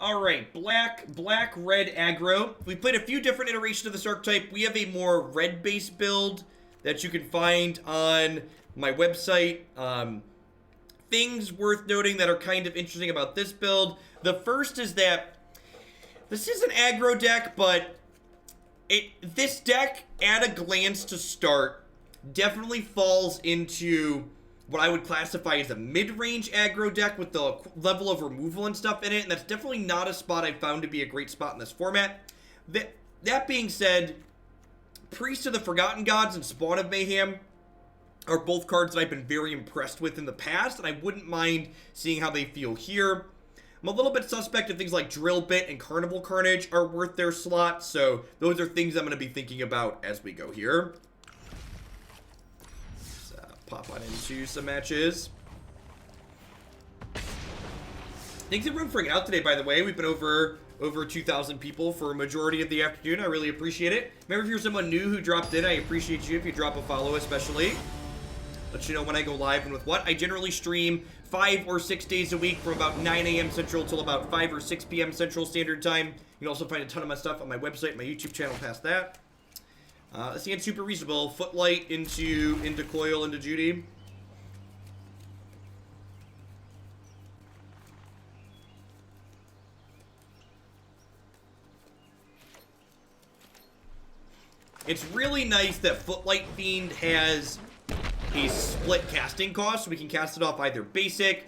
Alright, black, red aggro. We played a few different iterations of this archetype. We have a more red-based build that you can find on my website. Things worth noting that are kind of interesting about this build. The first is that this is an aggro deck, but this deck, at a glance to start, definitely falls into what I would classify as a mid-range aggro deck with the level of removal and stuff in it, and that's definitely not a spot I found to be a great spot in this format. That being said, Priest of the Forgotten Gods and Spawn of Mayhem are both cards that I've been very impressed with in the past, and I wouldn't mind seeing how they feel here. I'm a little bit suspect if things like Drill Bit and Carnival Carnage are worth their slot, so those are things I'm going to be thinking about as we go here. Pop on into some matches. Thanks everyone for hanging out today, by the way. We've been over 2,000 people for a majority of the afternoon. I really appreciate it. Remember, if you're someone new who dropped in, I appreciate you if you drop a follow, especially. Let you know when I go live and with what. I generally stream 5 or 6 days a week from about 9 a.m. Central till about 5 or 6 p.m. Central Standard Time. You can also find a ton of my stuff on my website, my YouTube channel past that. This hand's super reasonable. Footlight into Coil into Judy. It's really nice that Footlight Fiend has a split casting cost, so we can cast it off either basic.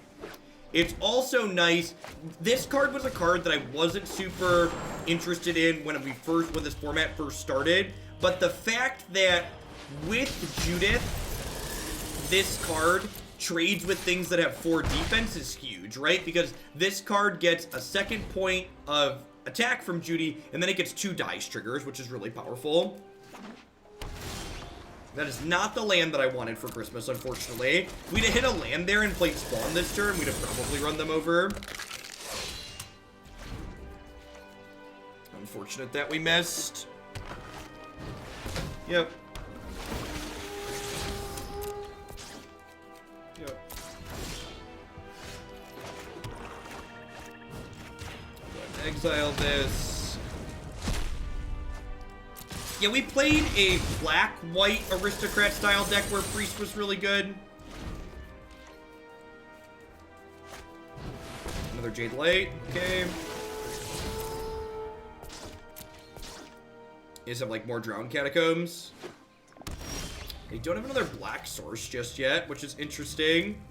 It's also nice. This card was a card that I wasn't super interested in when this format first started. But the fact that with Judith, this card trades with things that have 4 defense is huge, right? Because this card gets a second point of attack from Judy, and then it gets 2 dice triggers, which is really powerful. That is not the land that I wanted for Christmas, unfortunately. If we'd have hit a land there and played Spawn this turn, we'd have probably run them over. Unfortunate that we missed. Yep. Exile this. Yeah, we played a black-white Aristocrat style deck where Priest was really good. Another Jade Light. Okay. Is it like more Drowned Catacombs? They don't have another black source just yet, which is interesting.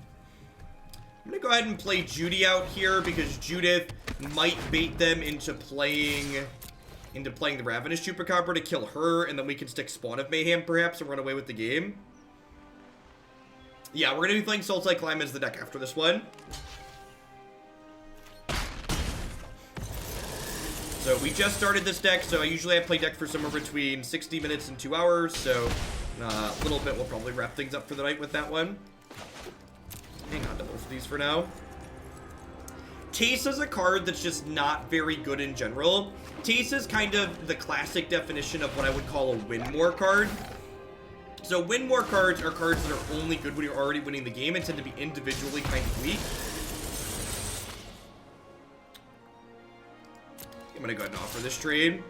I'm gonna go ahead and play Judy out here because Judith might bait them into playing the Ravenous Chupacabra to kill her, and then we can stick Spawn of Mayhem perhaps and run away with the game. Yeah, we're gonna be playing Sultai Climb as the deck after this one. So we just started this deck, so I play deck for somewhere between 60 minutes and 2 hours, so a little bit we'll probably wrap things up for the night with that one. Hang on to both of these for now. Teysa's a card that's just not very good in general. Teysa's kind of the classic definition of what I would call a win more card. So win more cards are cards that are only good when you're already winning the game and tend to be individually kind of weak. I'm gonna go ahead and offer this trade.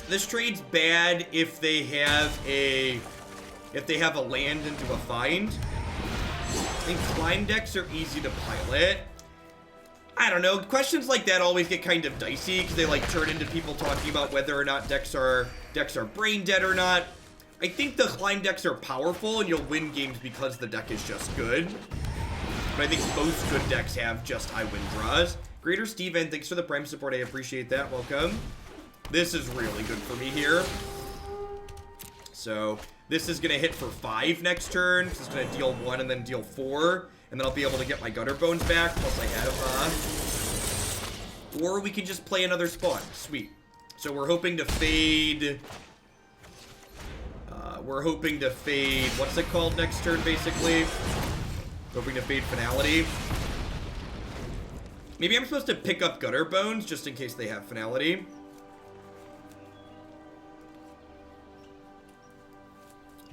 This trade's bad if they have a land into a find. I think climb decks are easy to pilot. I don't know. Questions like that always get kind of dicey because they like turn into people talking about whether or not decks are brain dead or not. I think the climb decks are powerful and you'll win games because the deck is just good. But I think most good decks have just high win draws. Greater Steven, thanks for the Prime support. I appreciate that. Welcome. This is really good for me here. So this is going to hit for 5 next turn. This is going to deal 1 and then deal 4. And then I'll be able to get my Gutterbones back. Plus I have... Or we can just play another Spawn. Sweet. So we're hoping to fade... What's it called next turn, basically? Hoping to fade Finality. Maybe I'm supposed to pick up Gutterbones just in case they have Finality.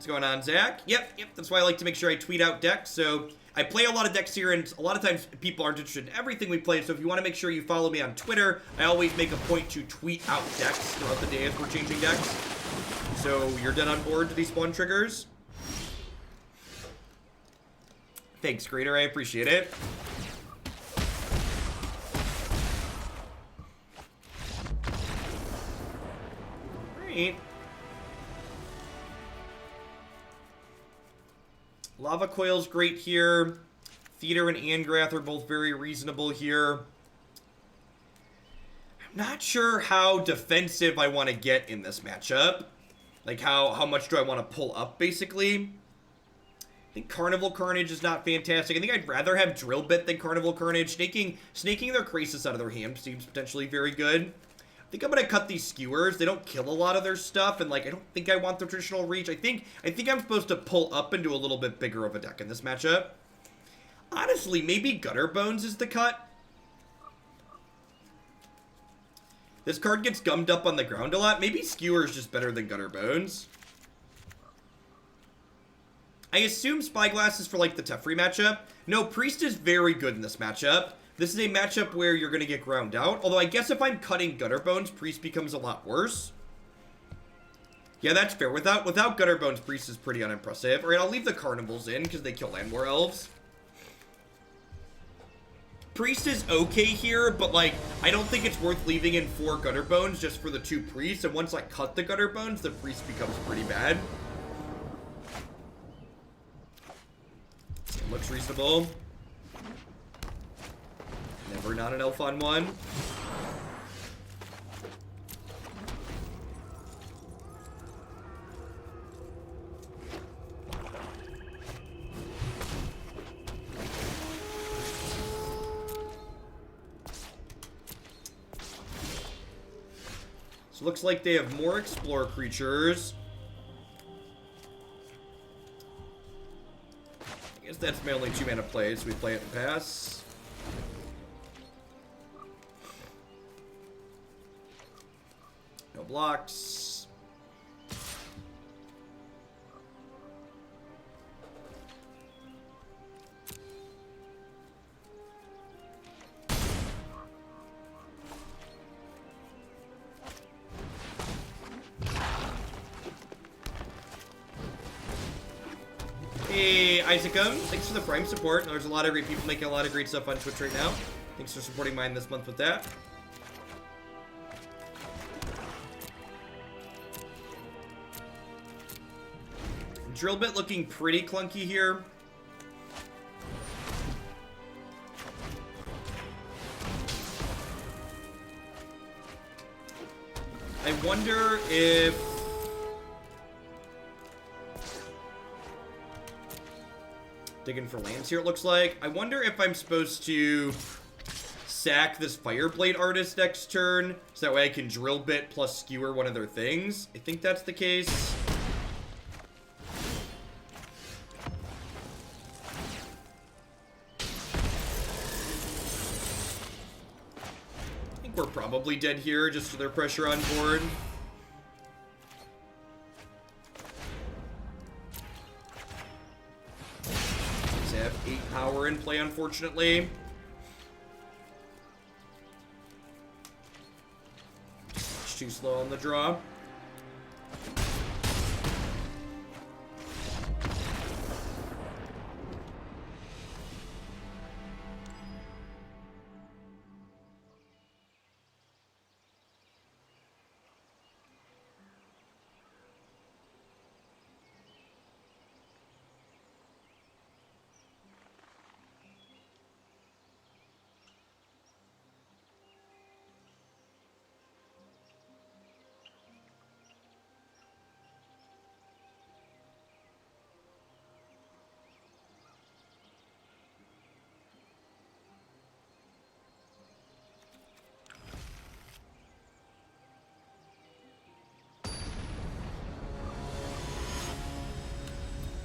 What's going on, Zach? Yep, that's why I like to make sure I tweet out decks. So I play a lot of decks here, and a lot of times people aren't interested in everything we play. So if you want to make sure you follow me on Twitter, I always make a point to tweet out decks throughout the day as we're changing decks. So you're dead on board to these spawn triggers. Thanks, Creator. I appreciate it. Alright. Lava Coil's great here. Theater and Angrath are both very reasonable here. I'm not sure how defensive I want to get in this matchup. Like, how much do I want to pull up, basically? I think Carnival Carnage is not fantastic. I think I'd rather have Drill Bit than Carnival Carnage. Snaking their Krasis out of their hand seems potentially very good. I think I'm going to cut these Skewers. They don't kill a lot of their stuff, and, like, I don't think I want the traditional reach. I think I'm supposed to pull up and do a little bit bigger of a deck in this matchup. Honestly, maybe Gutterbones is the cut. This card gets gummed up on the ground a lot. Maybe Skewer is just better than Gutterbones. I assume Spyglass is for, like, the Teferi matchup. No, Priest is very good in this matchup. This is a matchup where you're going to get ground out. Although I guess if I'm cutting Gutterbones, Priest becomes a lot worse. Yeah, that's fair. Without Gutterbones, Priest is pretty unimpressive. Alright, I'll leave the Carnivals in because they kill Land War Elves. Priest is okay here, but, like, I don't think it's worth leaving in 4 Gutterbones just for the 2 Priests. And once I cut the Gutterbones, the Priest becomes pretty bad. It looks reasonable. Never not an elf on 1. So looks like they have more Explorer creatures. I guess that's my only 2-mana play, so we play it and pass. No blocks. Hey, Isaacum, thanks for the Prime support. There's a lot of great people making a lot of great stuff on Twitch right now. Thanks for supporting mine this month with that. Drill Bit looking pretty clunky here. I wonder if... Digging for lands here, it looks like. I wonder if I'm supposed to sack this Fireblade Artist next turn, so that way I can Drill Bit plus Skewer one of their things. I think that's the case. I think we're probably dead here, just with their pressure on board. They have 8 power in play, unfortunately. It's too slow on the draw.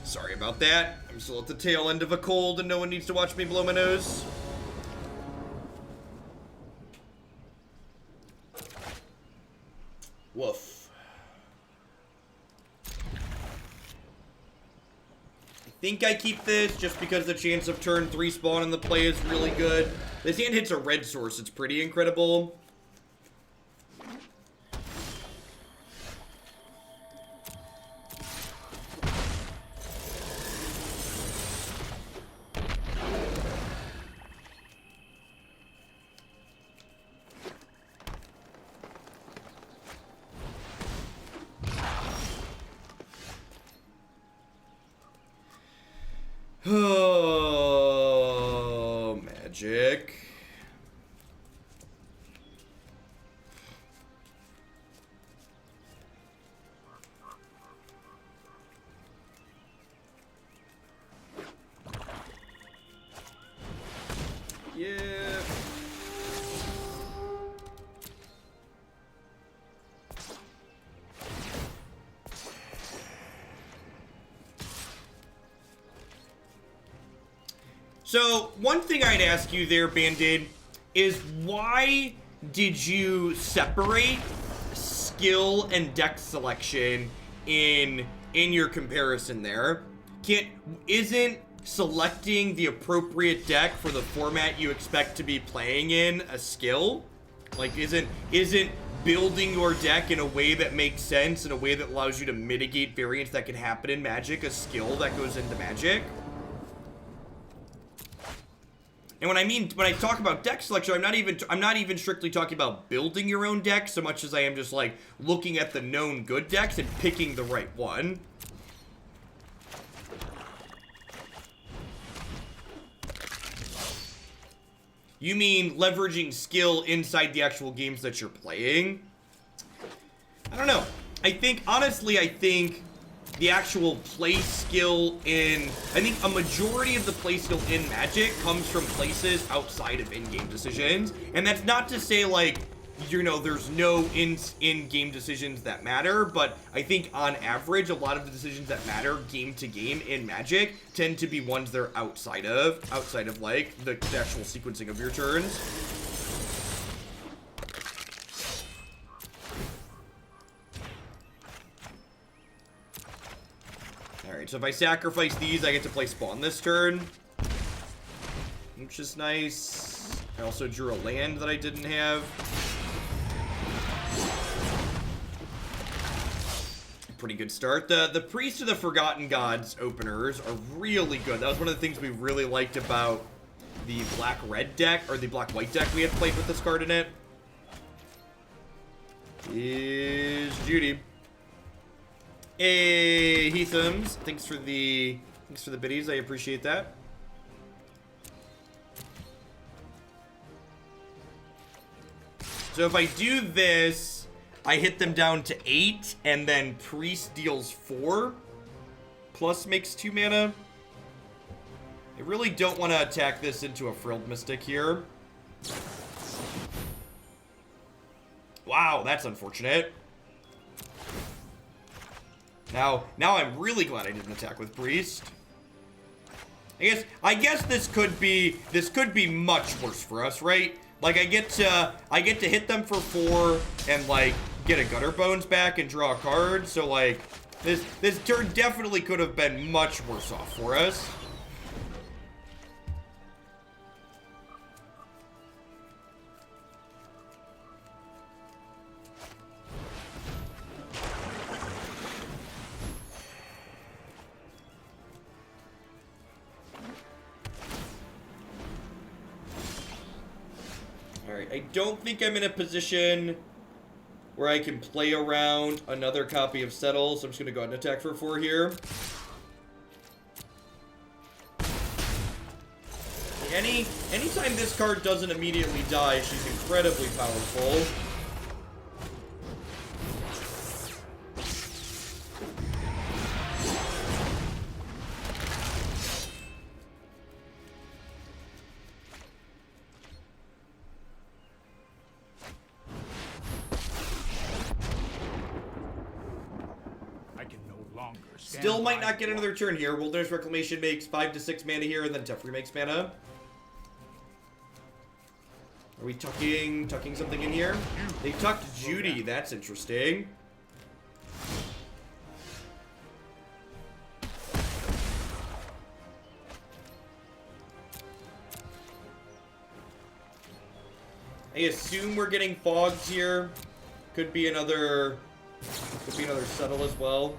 Sorry about that. I'm still at the tail end of a cold and no one needs to watch me blow my nose. Woof. think I keep this just because the chance of turn 3 spawn in the play is really good. This hand hits a red source. It's pretty incredible. Oh, magic. Yeah. So, one thing I'd ask you there, Bandit, is why did you separate skill and deck selection in your comparison there? Isn't selecting the appropriate deck for the format you expect to be playing in a skill? Like, isn't building your deck in a way that makes sense, in a way that allows you to mitigate variance that can happen in Magic, a skill that goes into Magic? And when I talk about deck selection, I'm not even strictly talking about building your own deck so much as I am just like looking at the known good decks and picking the right one. You mean leveraging skill inside the actual games that you're playing? I don't know. Honestly, I think the actual play skill I think a majority of the play skill in Magic comes from places outside of in-game decisions. And that's not to say, like, you know, there's no in-game decisions that matter, but I think on average, a lot of the decisions that matter game to game in Magic tend to be ones that are outside of like the actual sequencing of your turns. Alright, so if I sacrifice these, I get to play Spawn this turn, which is nice. I also drew a land that I didn't have. Pretty good start. The Priest of the Forgotten Gods openers are really good. That was one of the things we really liked about the black-red deck, or the black-white deck we had played with this card in it. Is Judy. Hey, Heathams. Thanks for the biddies. I appreciate that. So if I do this, I hit them down to 8, and then Priest deals 4, plus makes 2 mana. I really don't want to attack this into a Frilled Mystic here. Wow, that's unfortunate. Now I'm really glad I didn't attack with Priest. I guess this could be much worse for us, right? Like I get to hit them for 4 and like get a Gutterbones back and draw a card. So like this turn definitely could have been much worse off for us. I don't think I'm in a position where I can play around another copy of Settle, so I'm just going to go ahead and attack for 4 here. Anytime this card doesn't immediately die, she's incredibly powerful. Still might not get another turn here. Wilderness Reclamation makes 5 to 6 mana here, and then Teferi makes mana. Are we tucking something in here? They tucked Judy. That's interesting. I assume we're getting fogged here. Could be another settle as well.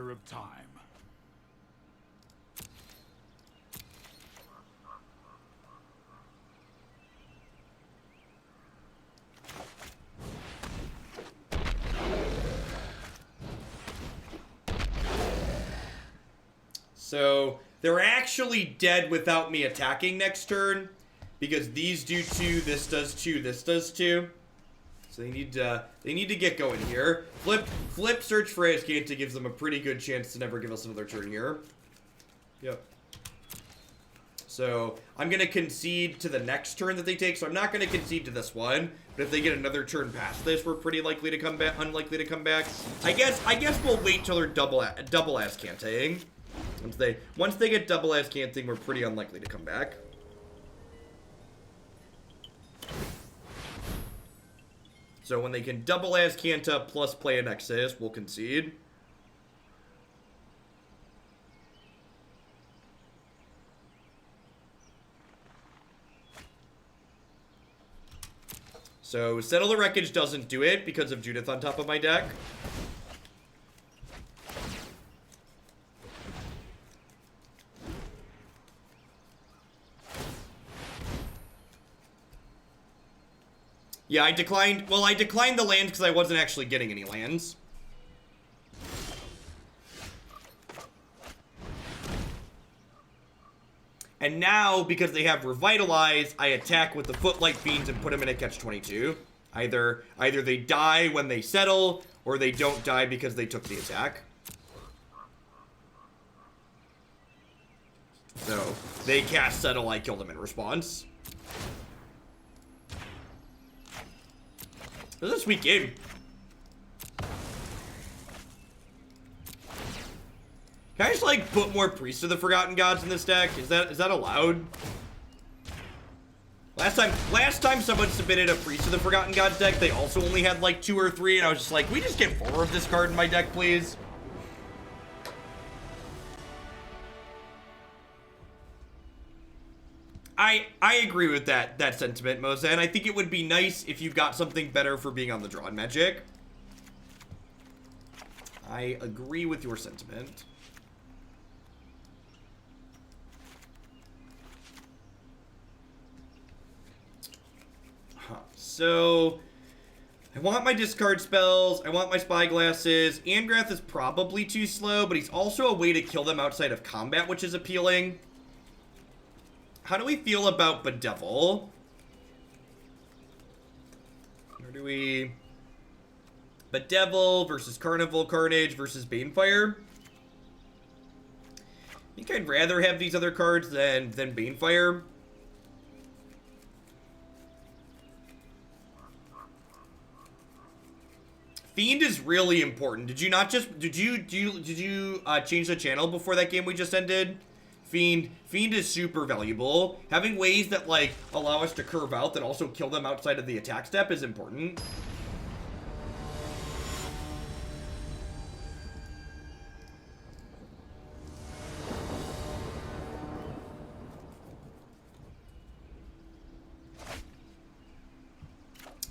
Of time. So they're actually dead without me attacking next turn, because these do 2, this does 2, this does 2. So they need to get going here. Flip search for Azcanta gives them a pretty good chance to never give us another turn here. Yep. So I'm gonna concede to the next turn that they take. So I'm not gonna concede to this one. But if they get another turn past this, we're pretty likely to come back. Unlikely to come back. I guess we'll wait till they're double Azcantaing. Once they get double Azcantaing, we're pretty unlikely to come back. So when they can double Azcanta plus play a Nexus, we'll concede. So Settle the Wreckage doesn't do it because of Judith on top of my deck. Yeah, I declined the lands because I wasn't actually getting any lands. And now, because they have Revitalize, I attack with the Footlight Fiends and put them in a catch-22. Either they die when they settle, or they don't die because they took the attack. So, they cast Settle, I kill them in response. This is a sweet game. Can I just, like, put more Priests of the Forgotten Gods in this deck? Is that allowed? Last time someone submitted a Priest of the Forgotten Gods deck, they also only had, like, 2 or 3, and I was just like, can we just get 4 of this card in my deck, please? I agree with that sentiment, Mosa, and I think it would be nice if you got something better for being on the draw in Magic. I agree with your sentiment. So, I want my discard spells, I want my spyglasses. Angrath is probably too slow, but he's also a way to kill them outside of combat, which is appealing. How do we feel about Bedevil? Where do we... Bedevil versus Carnival Carnage versus Banefire. I think I'd rather have these other cards than Banefire. Fiend is really important. Did you not just... Did you change the channel before that game we just ended? Fiend is super valuable. Having ways that, like, allow us to curve out that also kill them outside of the attack step is important.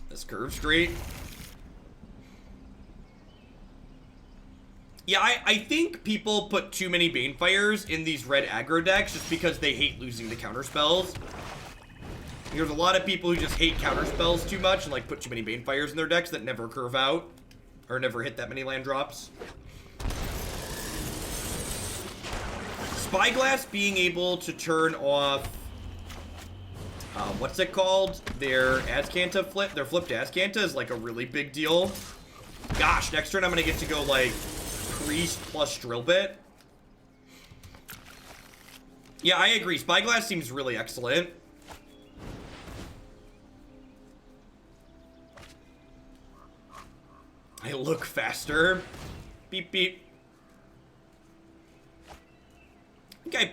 This curve straight. Yeah, I think people put too many Banefires in these red aggro decks just because they hate losing the counterspells. There's a lot of people who just hate counterspells too much and like put too many Banefires in their decks that never curve out or never hit that many land drops. Spyglass being able to turn off what's it called? Their Azcanta flip, their flipped Azcanta is like a really big deal. Gosh, next turn I'm gonna get to go like Priest plus Drill Bit. Yeah, I agree. Spyglass seems really excellent. I look faster. Beep, beep. I think I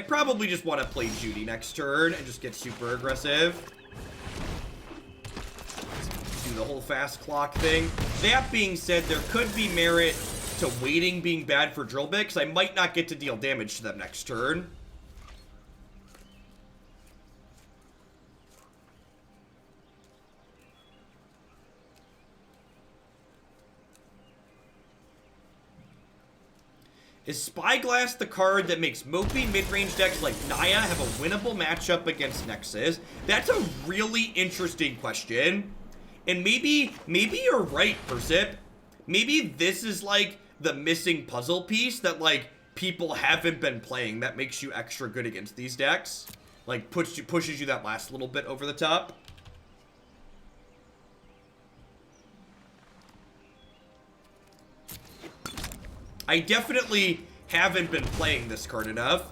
probably just want to play Judy next turn and just get super aggressive. Do the whole fast clock thing. That being said, there could be merit to waiting being bad for drill bit, because I might not get to deal damage to them next turn. Is Spyglass the card that makes mopey mid-range decks like Naya have a winnable matchup against Nexus? That's a really interesting question. And maybe you're right, Persip. Maybe this is like the missing puzzle piece that like people haven't been playing that makes you extra good against these decks. Like pushes you that last little bit over the top. I definitely haven't been playing this card enough.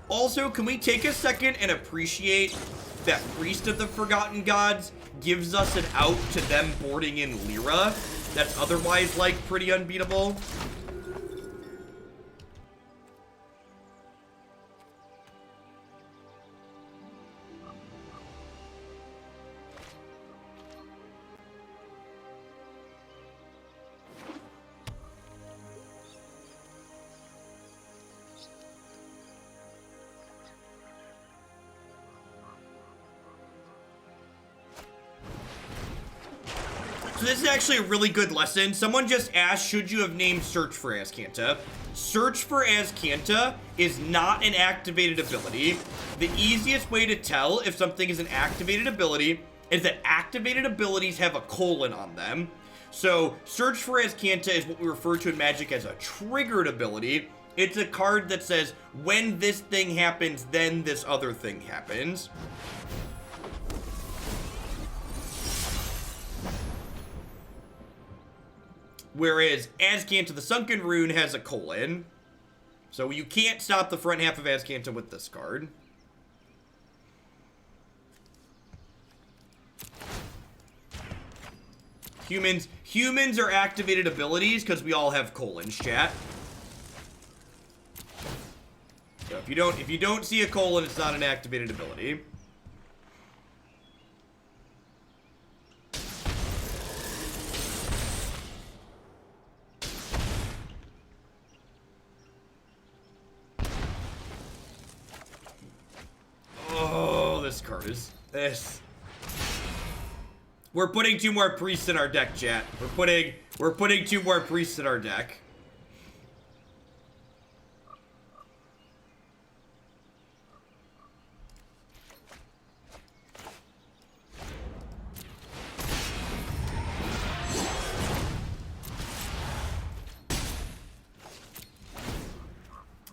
Also, can we take a second and appreciate that Priest of the Forgotten Gods gives us an out to them boarding in Lyra that's otherwise, like, pretty unbeatable? So this is actually a really good lesson. Someone just asked, should you have named Search for Azcanta? Search for Azcanta is not an activated ability. The easiest way to tell if something is an activated ability is that activated abilities have a colon on them. So Search for Azcanta is what we refer to in Magic as a triggered ability. It's a card that says, when this thing happens, then this other thing happens. Whereas Azcanta the Sunken Rune has a colon. So you can't stop the front half of Azcanta with this card. Humans are activated abilities because we all have colons, chat. So if you don't see a colon, it's not an activated ability. Oh, this card is this. We're putting 2 more priests in our deck, chat. We're putting 2 more priests in our deck.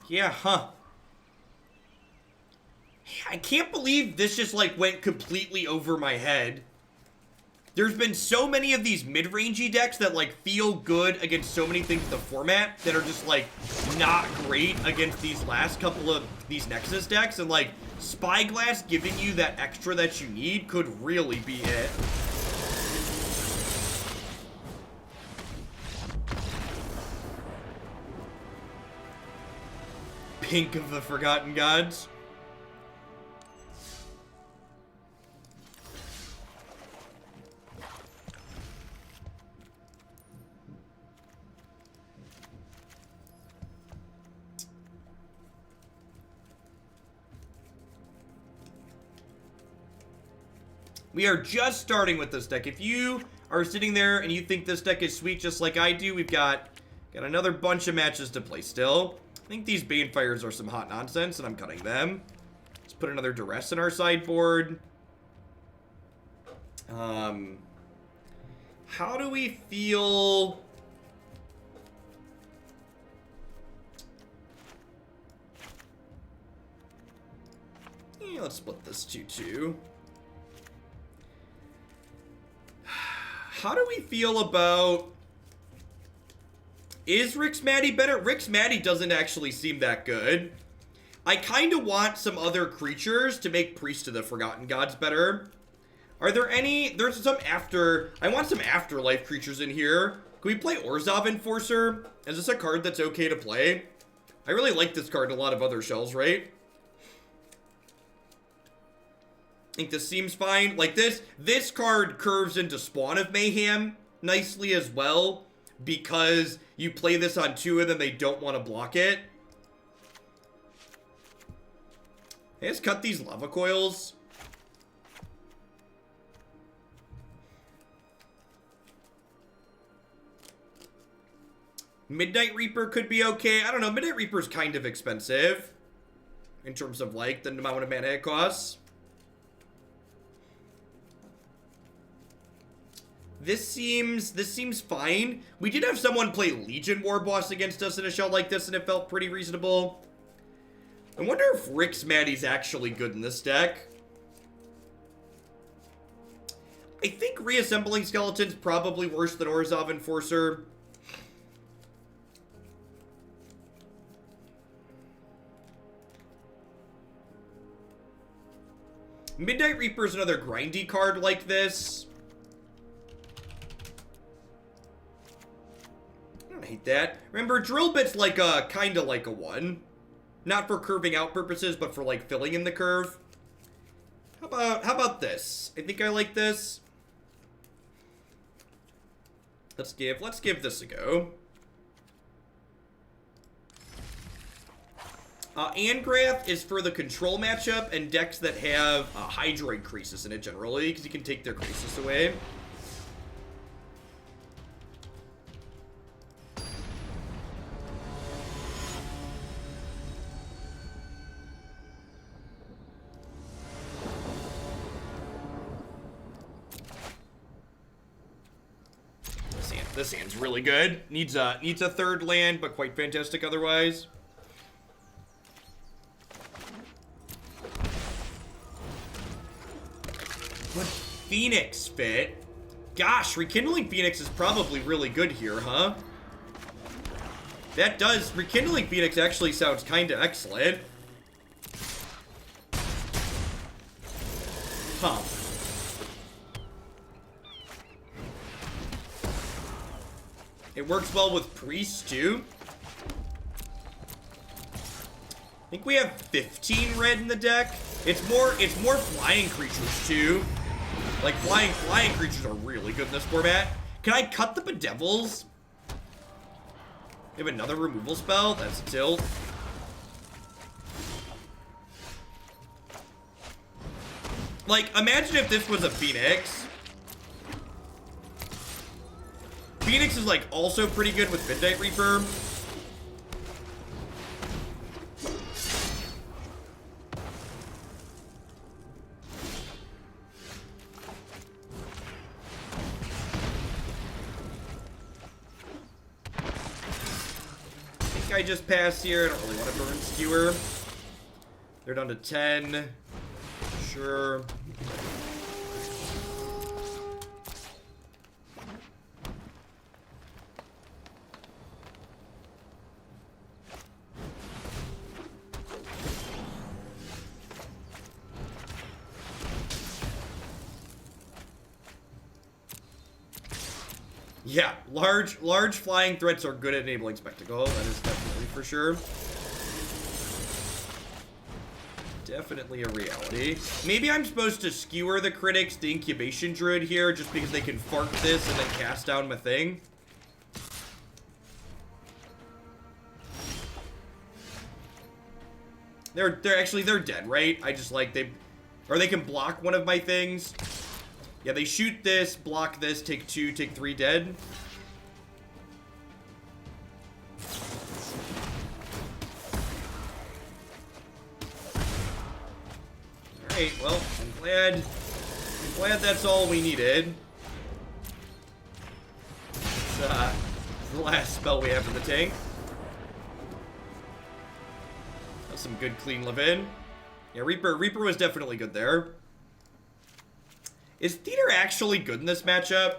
Yeah, huh. I can't believe this just, like, went completely over my head. There's been so many of these mid-rangey decks that, like, feel good against so many things in the format that are just, like, not great against these last couple of these Nexus decks. And, like, Spyglass giving you that extra that you need could really be it. Pink of the Forgotten Gods. We are just starting with this deck. If you are sitting there and you think this deck is sweet just like I do, we've got another bunch of matches to play still. I think these Banefires are some hot nonsense, and I'm cutting them. Let's put another Duress in our sideboard. How do we feel? Yeah, let's split this 2-2. How do we feel about... Is Rix Maddie better? Rix Maddie doesn't actually seem that good. I kind of want some other creatures to make Priest of the Forgotten Gods better. Are there any... There's some after... I want some afterlife creatures in here. Can we play Orzhov Enforcer? Is this a card that's okay to play? I really like this card in a lot of other shells, right? I think this seems fine. Like this card curves into Spawn of Mayhem nicely as well, because you play this on 2 and then they don't want to block it. Hey, let's cut these Lava Coils. Midnight Reaper could be okay. I don't know. Midnight Reaper's kind of expensive in terms of, like, the amount of mana it costs. This seems fine. We did have someone play Legion War Boss against us in a shell like this, and it felt pretty reasonable. I wonder if Rick's Maddie's actually good in this deck. I think Reassembling Skeleton's probably worse than Orzhov Enforcer. Midnight Reaper is another grindy card like this. I don't hate that. Remember, Drill Bit's like a, kinda like a 1. Not for curving out purposes, but for like filling in the curve. How about this? I think I like this. Let's give this a go. Angrath is for the control matchup and decks that have Hydroid Crisis in it generally, because you can take their Crisis away. This hand's really good. Needs a 3rd land, but quite fantastic otherwise. Would Phoenix fit? Gosh, Rekindling Phoenix is probably really good here, huh? That does. Rekindling Phoenix actually sounds kind of excellent. Huh. It works well with priests, too. I think we have 15 red in the deck. It's more flying creatures, too. Like, flying creatures are really good in this format. Can I cut the Bedevils? We have another removal spell. That's a tilt. Like, imagine if this was a Phoenix. Phoenix is, like, also pretty good with Midnight Reaper. I just passed here. I don't really want to burn Skewer. They're down to 10. Sure. Yeah, large flying threats are good at enabling spectacle. That is definitely for sure. Definitely a reality. Maybe I'm supposed to Skewer the Critics, the Incubation Druid here, just because they can fart this and then cast down my thing. They're dead, right? I just like they can block one of my things. Yeah, they shoot this, block this, take 2, take 3 dead. Alright, well, I'm glad that's all we needed. It's the last spell we have in the tank. That's some good clean live-in. Yeah, Reaper was definitely good there. Is Theater actually good in this matchup?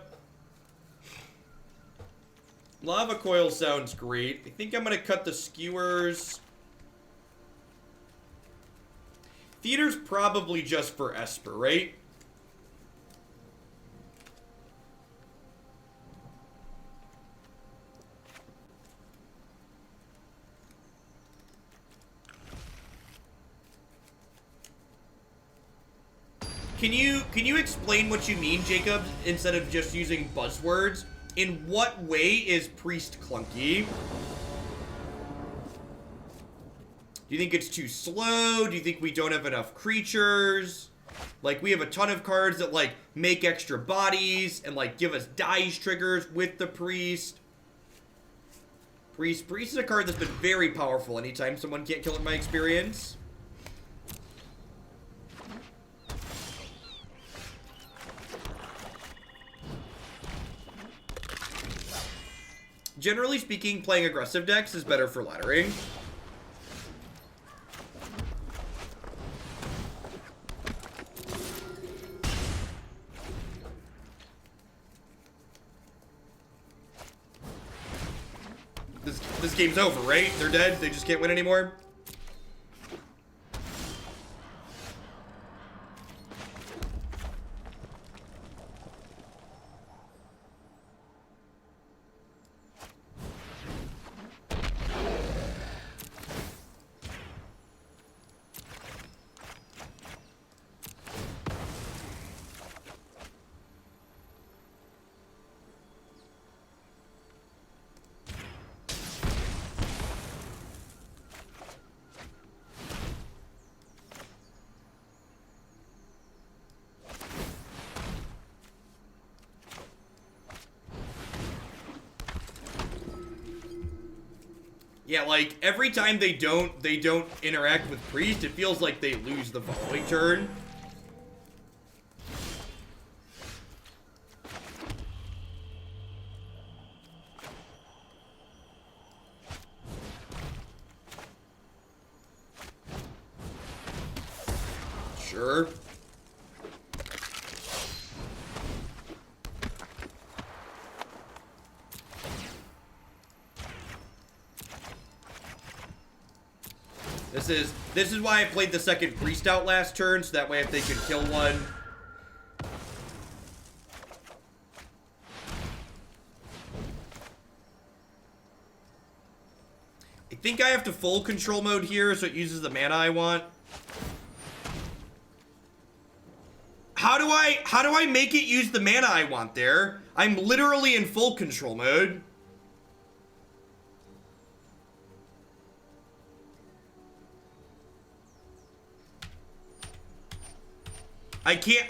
Lava Coil sounds great. I think I'm going to cut the Skewers. Theater's probably just for Esper, right? can you explain what you mean, Jacob, instead of just using buzzwords? In what way is Priest clunky? Do you think it's too slow? Do you think we don't have enough creatures? Like, we have a ton of cards that, like, make extra bodies and, like, give us dice triggers with the Priest. Priest is a card that's been very powerful anytime someone can't kill it in my experience. Generally speaking, playing aggressive decks is better for laddering. This game's over, right? They're dead? They just can't win anymore? Yeah, like, every time they don't interact with Priest, it feels like they lose the following turn. Sure. This is why I played the second Priest out last turn, so that way if they could kill one. I think I have to full control mode here, so it uses the mana I want. How do I make it use the mana I want there? I'm literally in full control mode. I can't,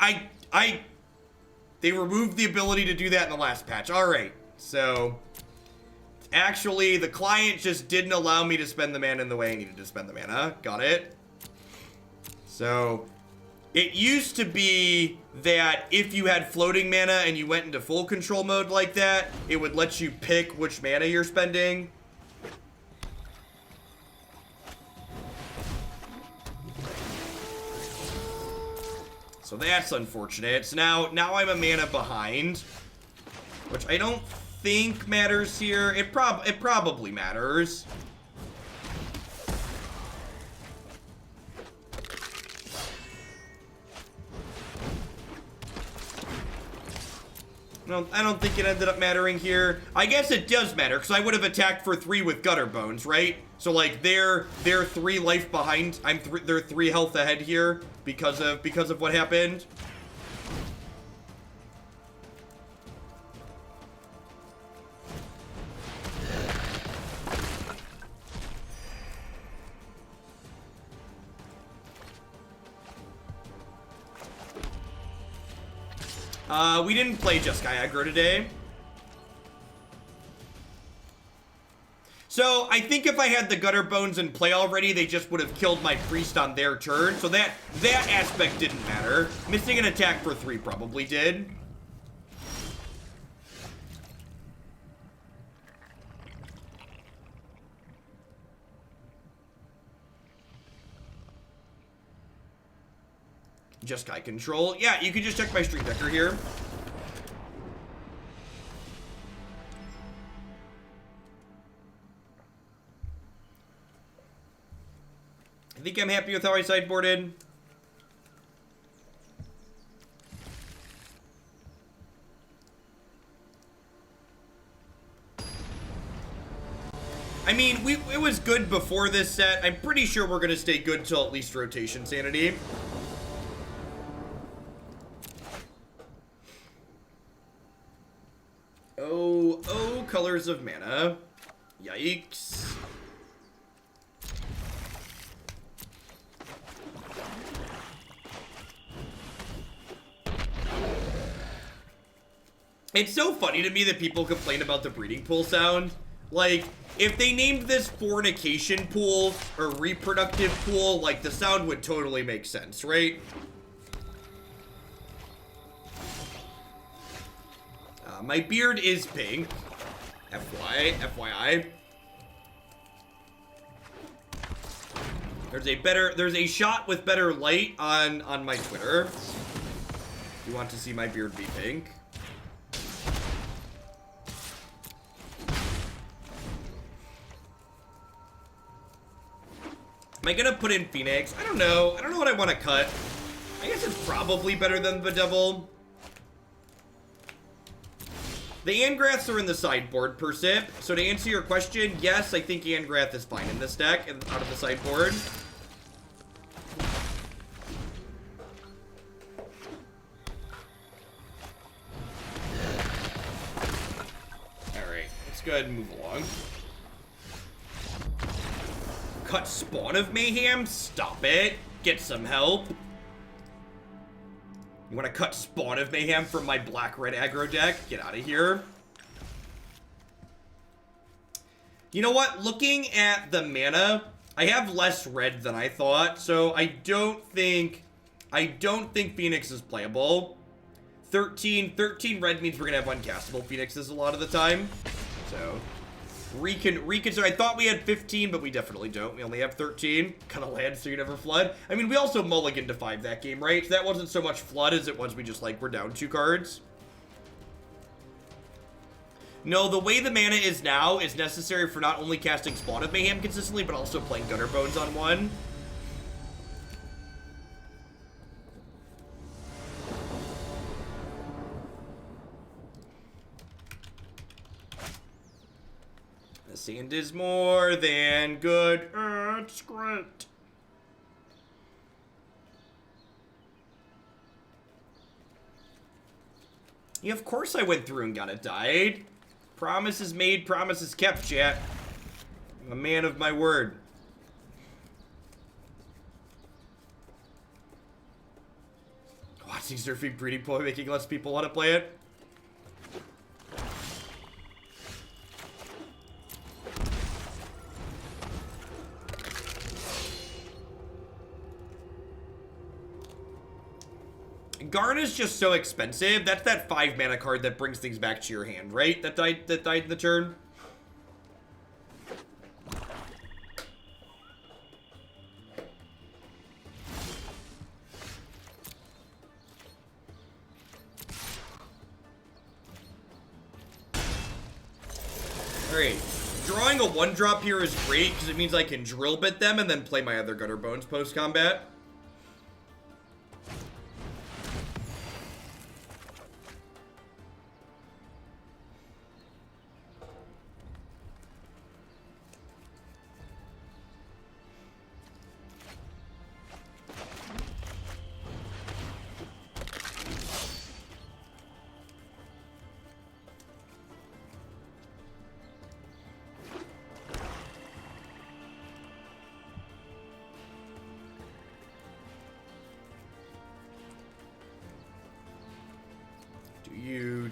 they removed the ability to do that in the last patch. Alright, so, actually, the client just didn't allow me to spend the mana in the way I needed to spend the mana. Got it? So, it used to be that if you had floating mana and you went into full control mode like that, it would let you pick which mana you're spending. So that's unfortunate. So now I'm a mana behind, which I don't think matters here. It probably matters. No, I don't think it ended up mattering here. I guess it does matter, because I would have attacked for 3 with Gutterbones, right? So, like, they're 3 life behind. They're 3 health ahead here because of what happened. We didn't play Jeskai aggro today. So, I think if I had the Gutterbones in play already, they just would have killed my Priest on their turn. So that aspect didn't matter. Missing an attack for 3 probably did. Jeskai control. Yeah, you can just check my Stream Decker here. I think I'm happy with how I sideboarded. I mean, it was good before this set. I'm pretty sure we're going to stay good till at least rotation sanity. colors of mana. Yikes. It's so funny to me that people complain about the breeding pool sound. Like, if they named this fornication pool or reproductive pool, like, the sound would totally make sense, right? My beard is pink. FYI. There's a shot with better light on my Twitter. If you want to see my beard be pink. Am I gonna put in Phoenix? I don't know. I don't know what I want to cut. I guess it's probably better than Bedevil. The Angraths are in the sideboard per sip. So to answer your question, yes, I think Angrath is fine in this deck and out of the sideboard. Alright, let's go ahead and move along. Cut Spawn of Mayhem? Stop it. Get some help. You want to cut Spawn of Mayhem from my black-red aggro deck? Get out of here. You know what? Looking at the mana, I have less red than I thought, so I don't think Phoenix is playable. 13 red means we're gonna have uncastable Phoenixes a lot of the time. So reconsider. I thought we had 15, but we definitely don't. We only have 13. Kind of land so you never flood. I mean, we also mulliganed to 5 that game, right? So that wasn't so much flood as it was we just, like, we're down 2 cards. No, the way the mana is now is necessary for not only casting Spawn of Mayhem consistently, but also playing Gutterbones on one. The sand is more than good. It's great. Yeah, of course I went through and got it died. Promises made, promises kept, chat. I'm a man of my word. Watching surfing breeding pool making less people want to play it. Garna's just so expensive. That's that 5 mana card that brings things back to your hand, right? That died in the turn. Alright. Drawing a 1-drop here is great because it means I can drill bit them and then play my other Gutterbones post-combat.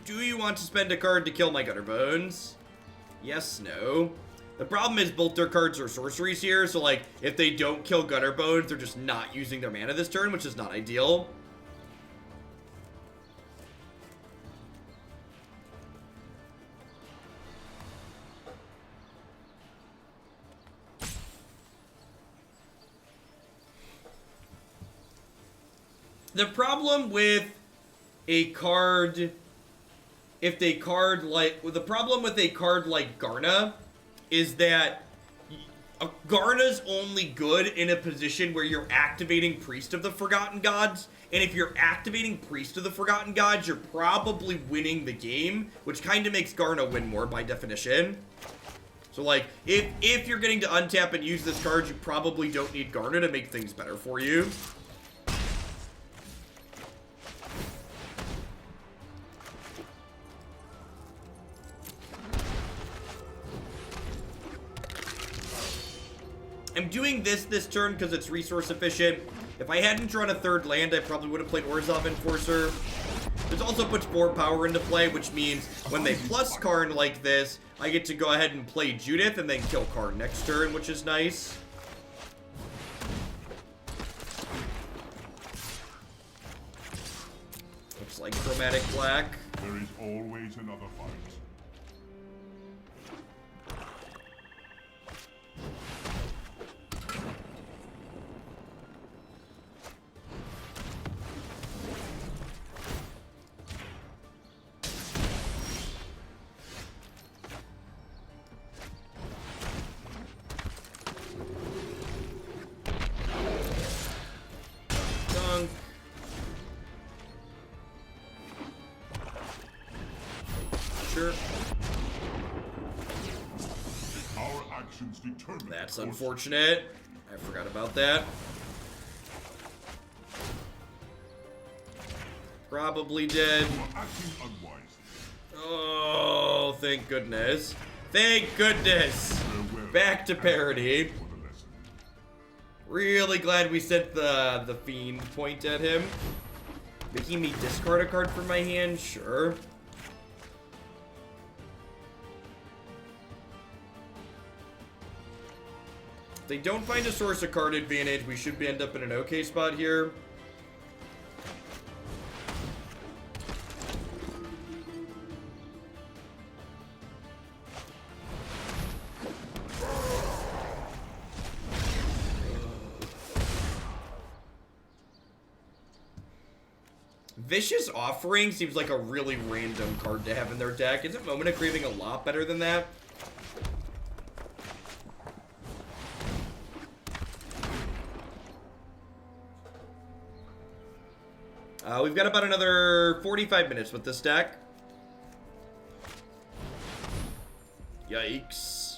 Do you want to spend a card to kill my Gutterbones? Yes, no. The problem is both their cards are sorceries here, so like, if they don't kill Gutterbones, they're just not using their mana this turn, which is not ideal. The problem with a card, the problem with a card like Garna is that Garna's only good in a position where you're activating Priest of the Forgotten Gods, and if you're activating Priest of the Forgotten Gods, you're probably winning the game, which kind of makes Garna win more by definition. So like, if you're getting to untap and use this card, you probably don't need Garna to make things better for you. I'm doing this turn because it's resource efficient. If I hadn't drawn a third land, I probably would have played Orzhov Enforcer. This also puts more power into play, which means when they plus Karn like this, I get to go ahead and play Judith and then kill Karn next turn, which is nice. Looks like chromatic black. There is always another fight. That's unfortunate. I forgot about that. Probably dead. Oh, thank goodness. Thank goodness. Back to parity. Really glad we sent the Fiend point at him. Making me discard a card from my hand? Sure. If they don't find a source of card advantage, we should end up in an okay spot here. Vicious Offering seems like a really random card to have in their deck. Isn't Moment of Craving a lot better than that? We've got about another 45 minutes with this deck. Yikes.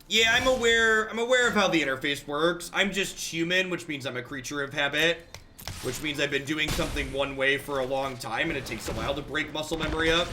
Yeah, I'm aware of how the interface works. I'm just human, which means I'm a creature of habit. Which means I've been doing something one way for a long time, and it takes a while to break muscle memory up.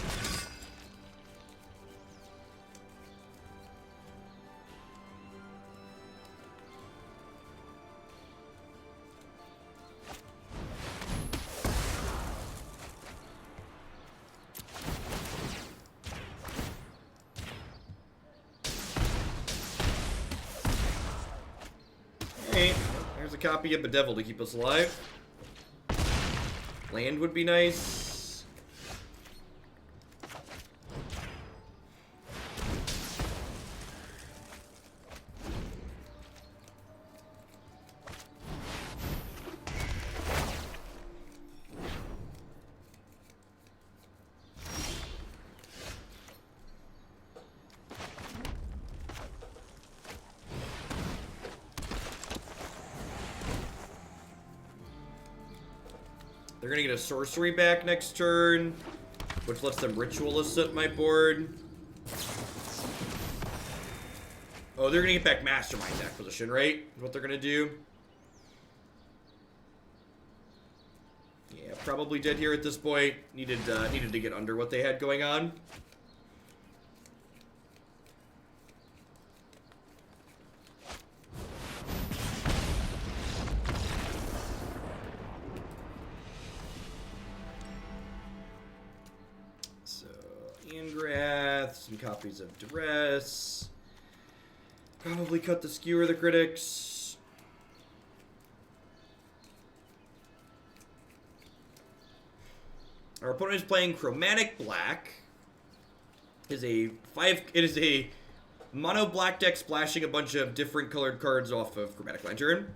Okay, there's a copy of Bedevil to keep us alive. Land would be nice. They're gonna get a sorcery back next turn, which lets them ritualist at my board. Oh, they're gonna get back Mastermind Acquisition, right? Is what they're gonna do. Yeah, probably dead here at this point. Needed to get under what they had going on. Angrath, some copies of Duress. Probably cut the Skewer the Critics. Our opponent is playing Chromatic Black. It is a mono black deck splashing a bunch of different colored cards off of Chromatic Lantern.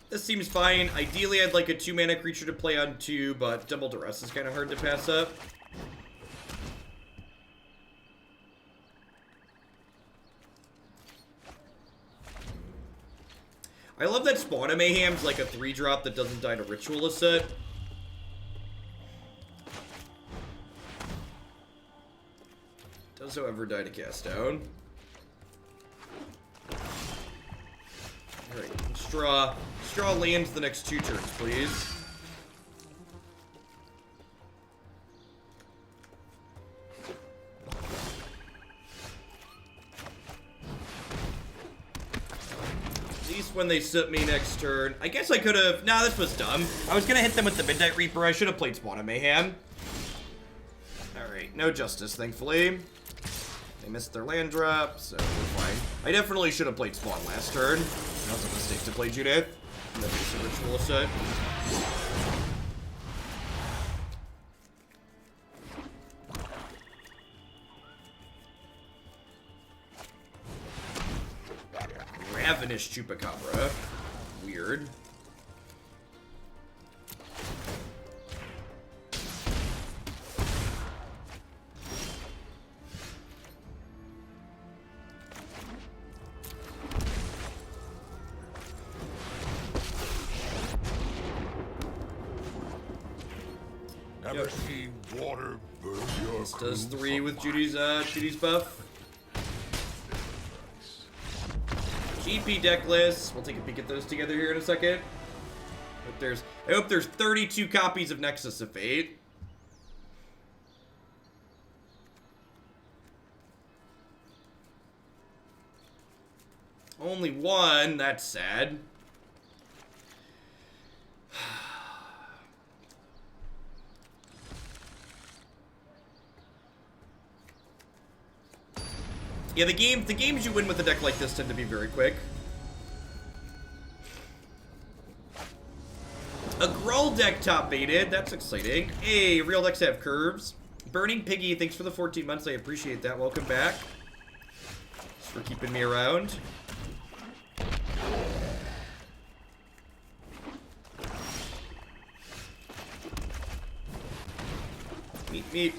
This seems fine. Ideally, I'd like a 2-mana creature to play on 2, but double Duress is kind of hard to pass up. Spawn of Mayhem's like a 3-drop that doesn't die to Ritualist set. Does, however, die to cast down. Alright, straw lands the next 2 turns, please. At least when they sit me next turn. I guess I could have... Nah, this was dumb. I was gonna hit them with the Midnight Reaper. I should have played Spawn of Mayhem. Alright, no justice, thankfully. They missed their land drop, so we're fine. I definitely should have played Spawn last turn. That was a mistake to play Judith. And then use the Ritual set. Ravenous Chupacabra. Weird. Never seen water burn your This does crew 3 with from Judy's buff. GP deck list. We'll take a peek at those together here in a second. I hope there's 32 copies of Nexus of Fate. Only 1. That's sad. Yeah, the games you win with a deck like this tend to be very quick. A Gruul deck top baited. That's exciting. Hey, real decks have curves. Burning Piggy, thanks for the 14 months. I appreciate that. Welcome back. Thanks for keeping me around. Meet.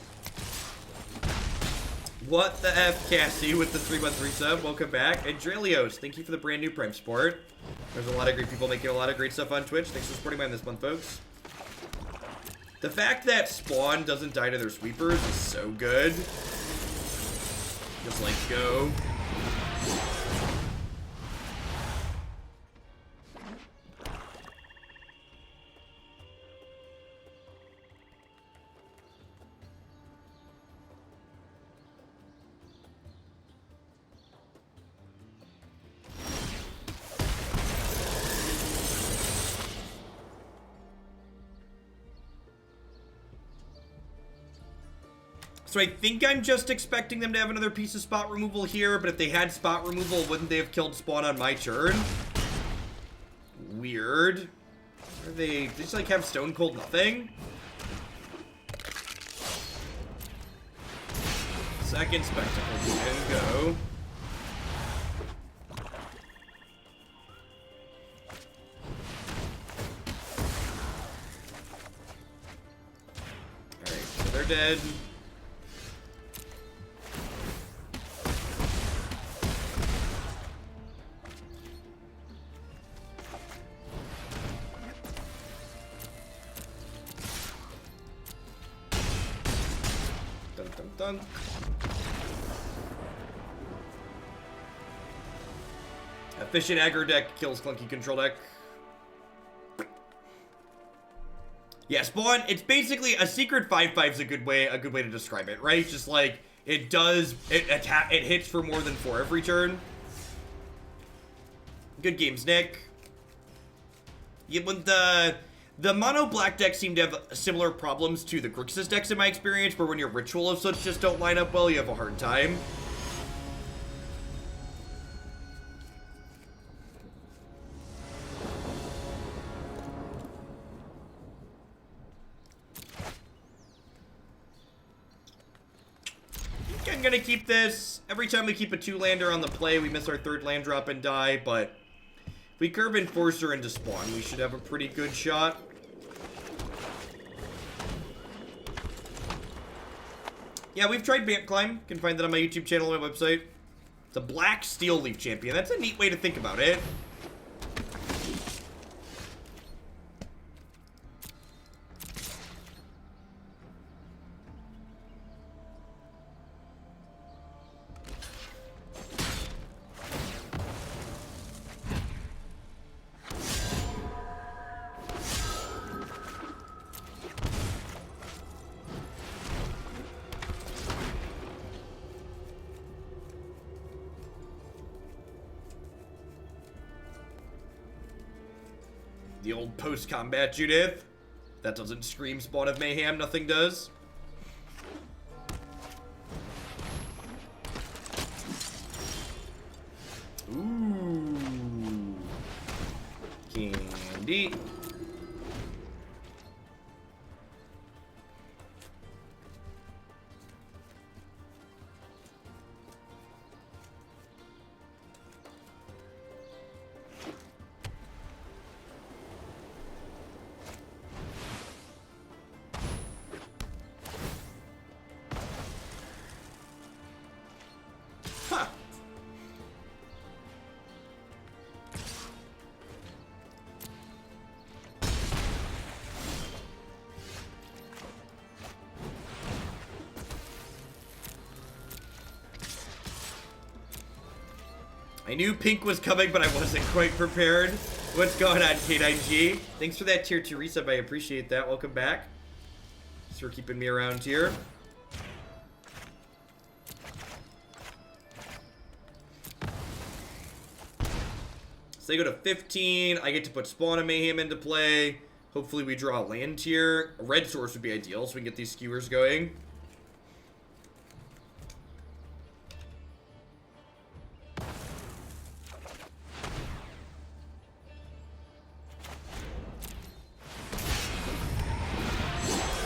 What the F, Cassie, with the 3-1-3 sub. Welcome back. And Drelios, thank you for the brand new Prime Sport. There's a lot of great people making a lot of great stuff on Twitch. Thanks for supporting mine this month, folks. The fact that Spawn doesn't die to their sweepers is so good. Just like, go. So I think I'm just expecting them to have another piece of spot removal here, but if they had spot removal, wouldn't they have killed Spawn on my turn? Weird. Are they just like have Stone Cold nothing? Second Spectacle Demon, go. Alright, so they're dead. Dunk. Efficient aggro deck kills clunky control deck. Yeah, Spawn, it's basically a secret 5/5 is a good way to describe it, right? Just like it hits for more than 4 every turn. Good games, Nick. Yeah, when the mono black decks seem to have similar problems to the Grixis decks in my experience, where when your Ritual of such just don't line up well, you have a hard time. I think I'm gonna keep this. Every time we keep a 2-lander on the play, we miss our 3rd land drop and die, but if we curve Enforcer into Spawn, we should have a pretty good shot. Yeah, we've tried Vamp Climb. You can find that on my YouTube channel and my website. It's a black Steel Leaf champion. That's a neat way to think about it. The old post-combat Judith. That doesn't scream Spawn of Mayhem, nothing does. Ooh. Candy. Huh. I knew pink was coming, but I wasn't quite prepared. What's going on, K9G? Thanks for that tier 2 resub. I appreciate that. Welcome back. Thanks for keeping me around here. So they go to 15. I get to put Spawn of Mayhem into play. Hopefully we draw a land here. A red source would be ideal so we can get these skewers going.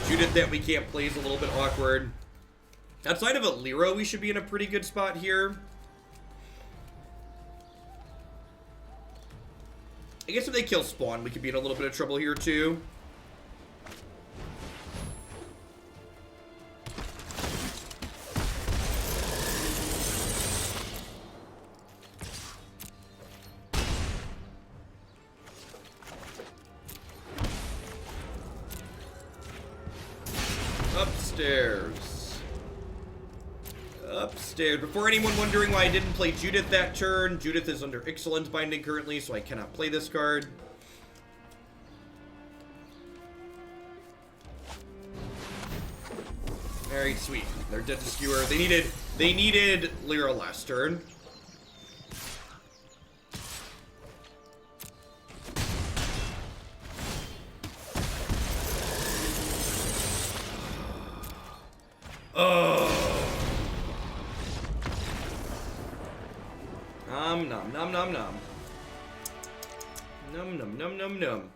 Judith that we can't play is a little bit awkward. Outside of a Lero, we should be in a pretty good spot here. I guess if they kill Spawn, we could be in a little bit of trouble here too. Upstairs. Upstairs. Before anyone wondering why I didn't play Judith that turn, Judith is under Excellent Binding currently, so I cannot play this card. Alright, sweet. They're dead to Skewer. They needed Lyra last turn. Oh. Nom nom nom nom nom. Num num num num num.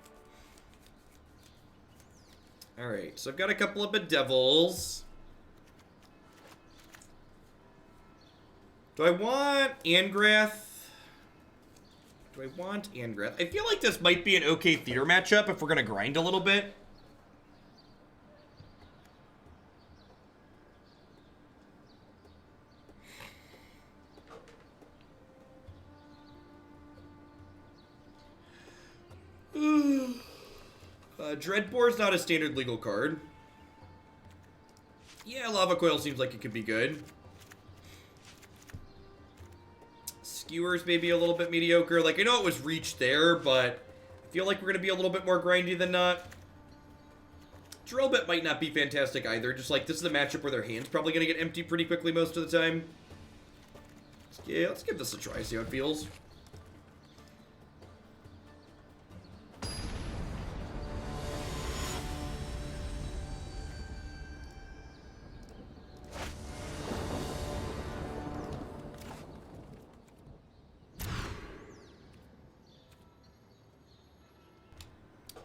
Alright, so I've got a couple of Bedevils. Do I want Angrath? Do I want Angrath? I feel like this might be an okay theater matchup if we're gonna grind a little bit. Dreadbore's not a standard legal card. Yeah, Lava Coil seems like it could be good. Skewers maybe a little bit mediocre. Like, I know it was reach there, but I feel like we're going to be a little bit more grindy than not. Drillbit might not be fantastic either. Just like, this is a matchup where their hand's probably going to get empty pretty quickly most of the time. Yeah, let's give this a try, see how it feels.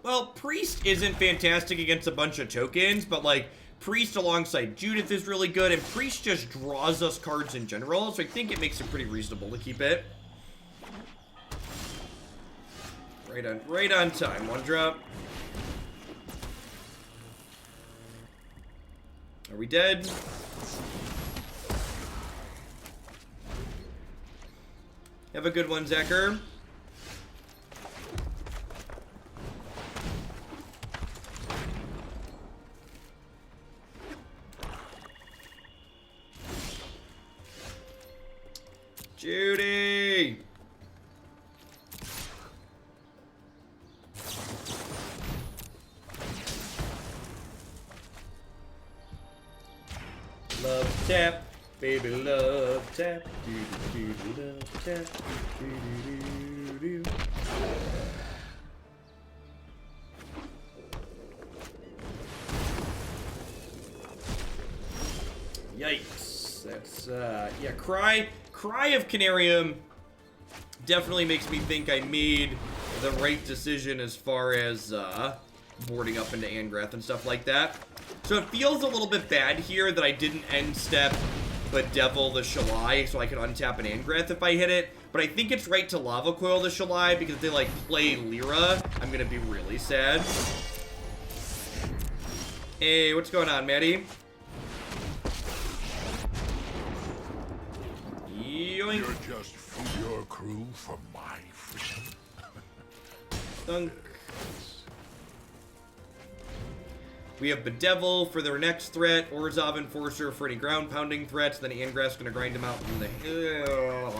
Well, Priest isn't fantastic against a bunch of tokens, but, like, Priest alongside Judith is really good, and Priest just draws us cards in general, so I think it makes it pretty reasonable to keep it. Right on time. One drop. Are we dead? Have a good one, Zecker. Judy! Love tap, baby love tap, love tap, Yeah, Cry of Canarium definitely makes me think I made the right decision as far as boarding up into Angrath and stuff like that. So it feels a little bit bad here that I didn't end step Bedevil the Shalai so I could untap an Angrath if I hit it. But I think it's right to Lava Coil the Shalai because if they like play Lyra, I'm gonna be really sad. Hey, what's going on, Maddie? Yoink. You're just feed your crew for my freedom. Thunk. We have Bedevil for their next threat, Orzhov Enforcer for any ground pounding threats, then Angrath's gonna grind him out from the hill.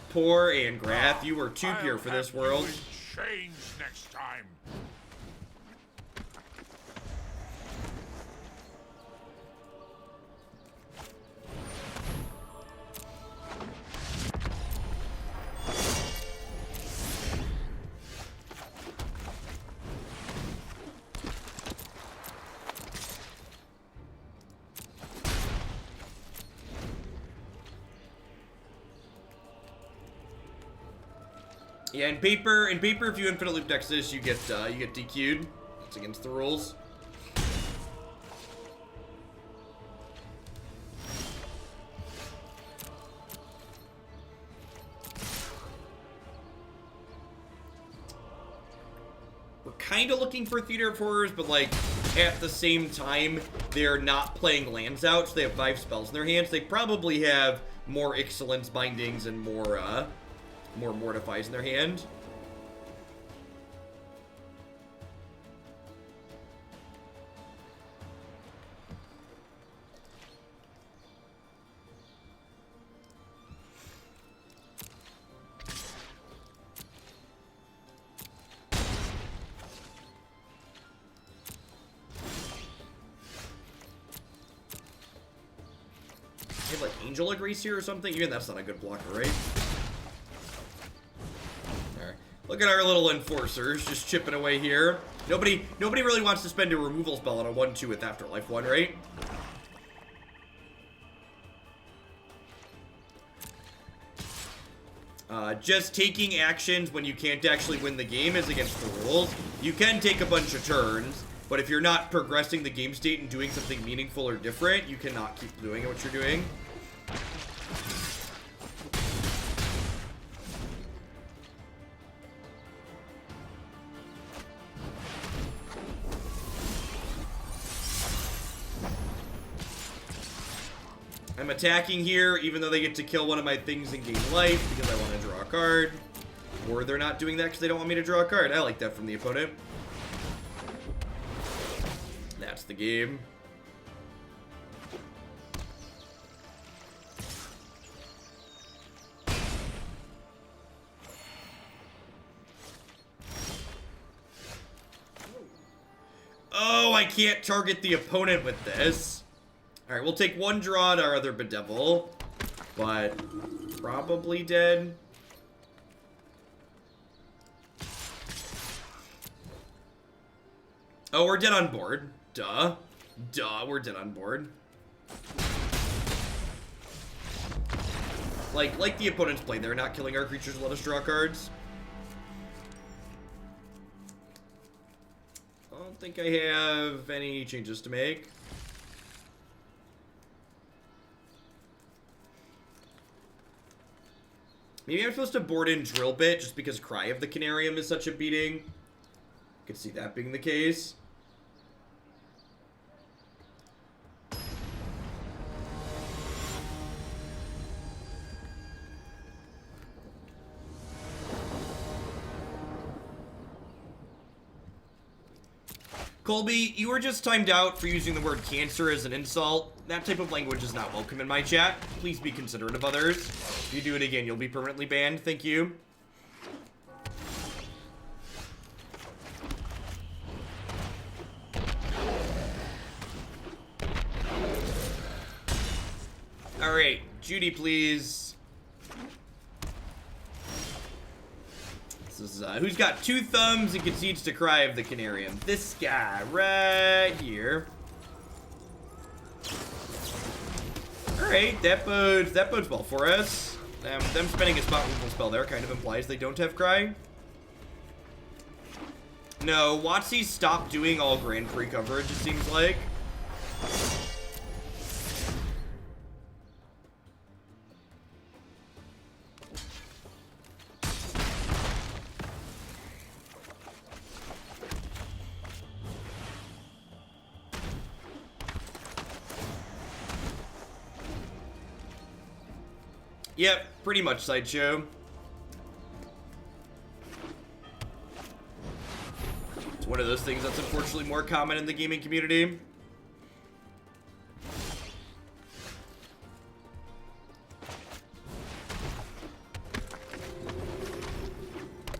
Poor Angrath, you were too pure for this world. Change next time. Yeah, in paper, if you infinite loop Nexus, you get DQ'd. It's against the rules. We're kind of looking for Theater of Horrors, but like at the same time, they're not playing lands out, so they have 5 spells in their hands. They probably have more Excellence Bindings and more Mortifies in their hand. They have like Angel of Grace here or something? Even that's not a good blocker, right? Look at our little enforcers just chipping away here. Nobody really wants to spend a removal spell on a 1/2 with Afterlife 1, right? Just taking actions when you can't actually win the game is against the rules. You can take a bunch of turns, but if you're not progressing the game state and doing something meaningful or different, you cannot keep doing what you're doing. I'm attacking here, even though they get to kill one of my things and gain life, because I want to draw a card. Or they're not doing that because they don't want me to draw a card. I like that from the opponent. That's the game. Oh, I can't target the opponent with this. Alright, we'll take 1 draw to our other Bedevil, but probably dead. Oh, we're dead on board. Duh. Duh, we're dead on board. Like the opponent's play, they're not killing our creatures to let us draw cards. I don't think I have any changes to make. Maybe I'm supposed to board in Drill Bit just because Cry of the Canarium is such a beating. Could see that being the case. Colby, you were just timed out for using the word cancer as an insult. That type of language is not welcome in my chat. Please be considerate of others. If you do it again, you'll be permanently banned. Thank you. Alright, Judy, please. This is, who's got 2 thumbs and concedes to Cry of the Canarium? This guy right here. Alright, that bodes well for us. Them spending a spot removal spell there kind of implies they don't have Cry. No, WotC stopped doing all Grand Prix coverage, it seems like. Yep, pretty much Sideshow. It's one of those things that's unfortunately more common in the gaming community.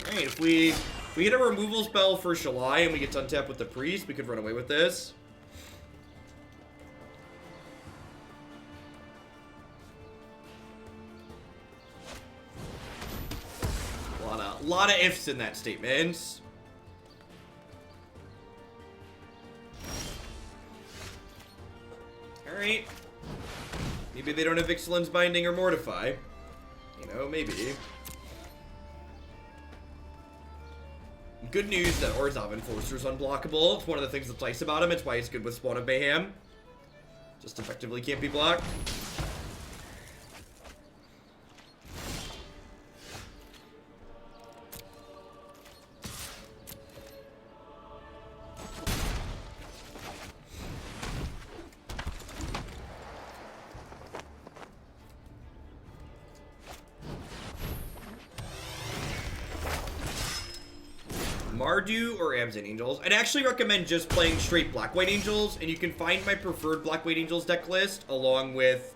Alright, if we hit a removal spell for Shalai and we get to untap with the priest, we could run away with this. A lot of ifs in that statement. Alright. Maybe they don't have Ixalan's Binding or Mortify. You know, maybe. Good news that Orzhov Enforcer is unblockable. It's one of the things that's nice about him. It's why he's good with Spawn of Mayhem. Just effectively can't be blocked. Mardu or Abzan Angels. I'd actually recommend just playing straight Black-White Angels, and you can find my preferred Black-White Angels deck list along with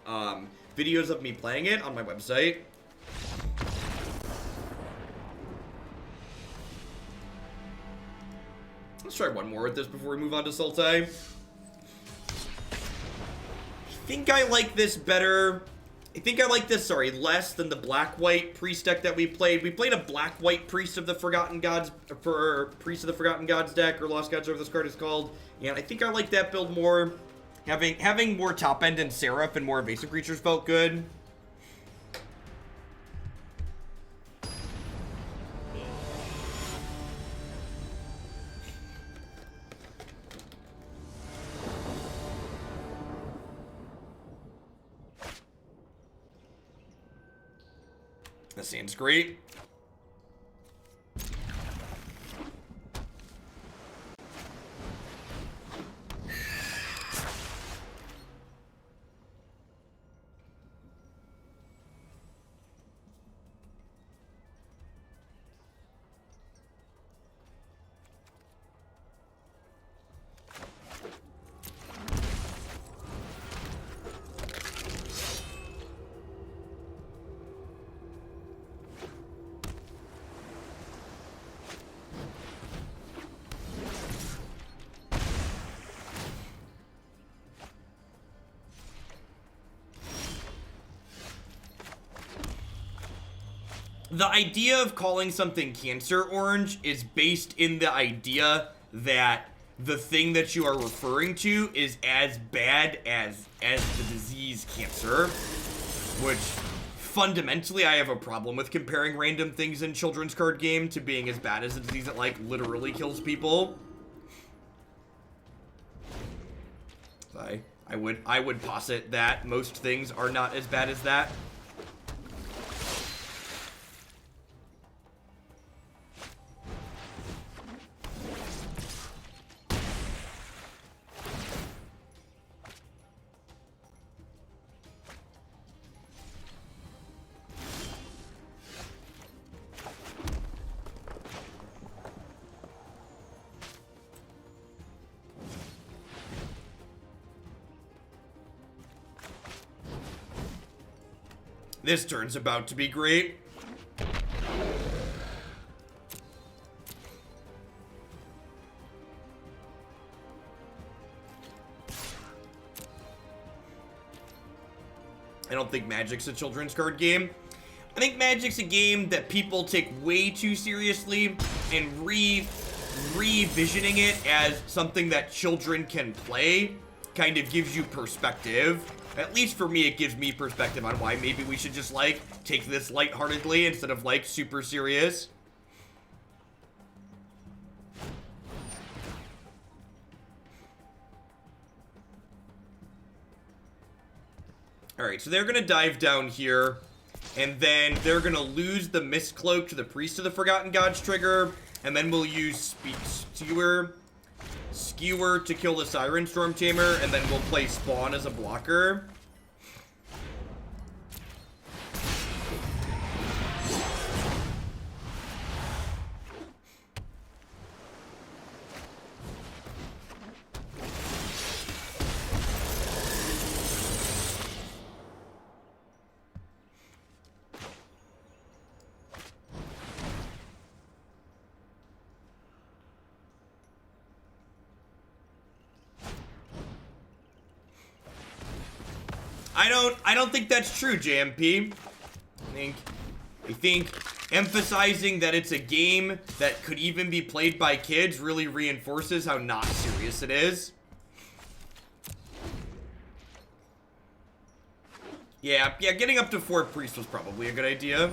videos of me playing it on my website. Let's try one more with this before we move on to Sultai. I think I like this better. I think I like this, sorry, less than the Black-White Priest deck that we played. We played a Black-White Priest of the Forgotten Gods, for Priest of the Forgotten Gods deck, or Lost Gods, whatever this card is called. And I think I like that build more. Having more top end and Seraph and more invasive creatures felt good. That seems great. The idea of calling something Cancer Orange is based in the idea that the thing that you are referring to is as bad as the disease cancer, which fundamentally I have a problem with comparing random things in children's card game to being as bad as a disease that, like, literally kills people. I would posit that most things are not as bad as that. This turn's about to be great. I don't think Magic's a children's card game. I think Magic's a game that people take way too seriously, and revisioning it as something that children can play kind of gives you perspective At least for me, it gives me perspective on why maybe we should just, like, take this lightheartedly instead of, like, super serious. Alright, so they're gonna dive down here, and then they're gonna lose the Mist Cloak to the Priest of the Forgotten Gods trigger, and then we'll use Skewer to kill the Siren Storm Tamer, and then we'll play Spawn as a blocker. I don't think that's true, JMP. I think emphasizing that it's a game that could even be played by kids really reinforces how not serious it is. Yeah, getting up to 4 priests was probably a good idea.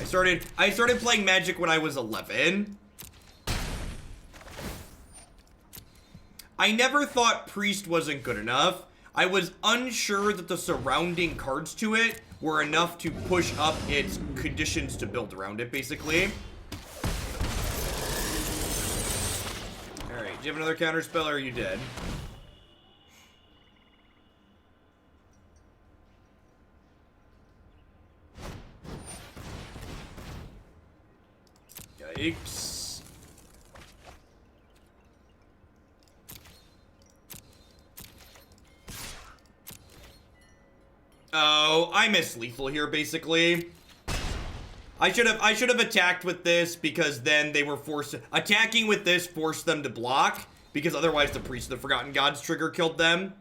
I started playing Magic when I was 11. I never thought Priest wasn't good enough. I was unsure that the surrounding cards to it were enough to push up its conditions to build around it, basically. Alright, do you have another counter spell, or are you dead? Yikes. Oh, I missed lethal here, basically. I should have attacked with this, because then they were attacking with this forced them to block, because otherwise the Priest of the Forgotten Gods trigger killed them.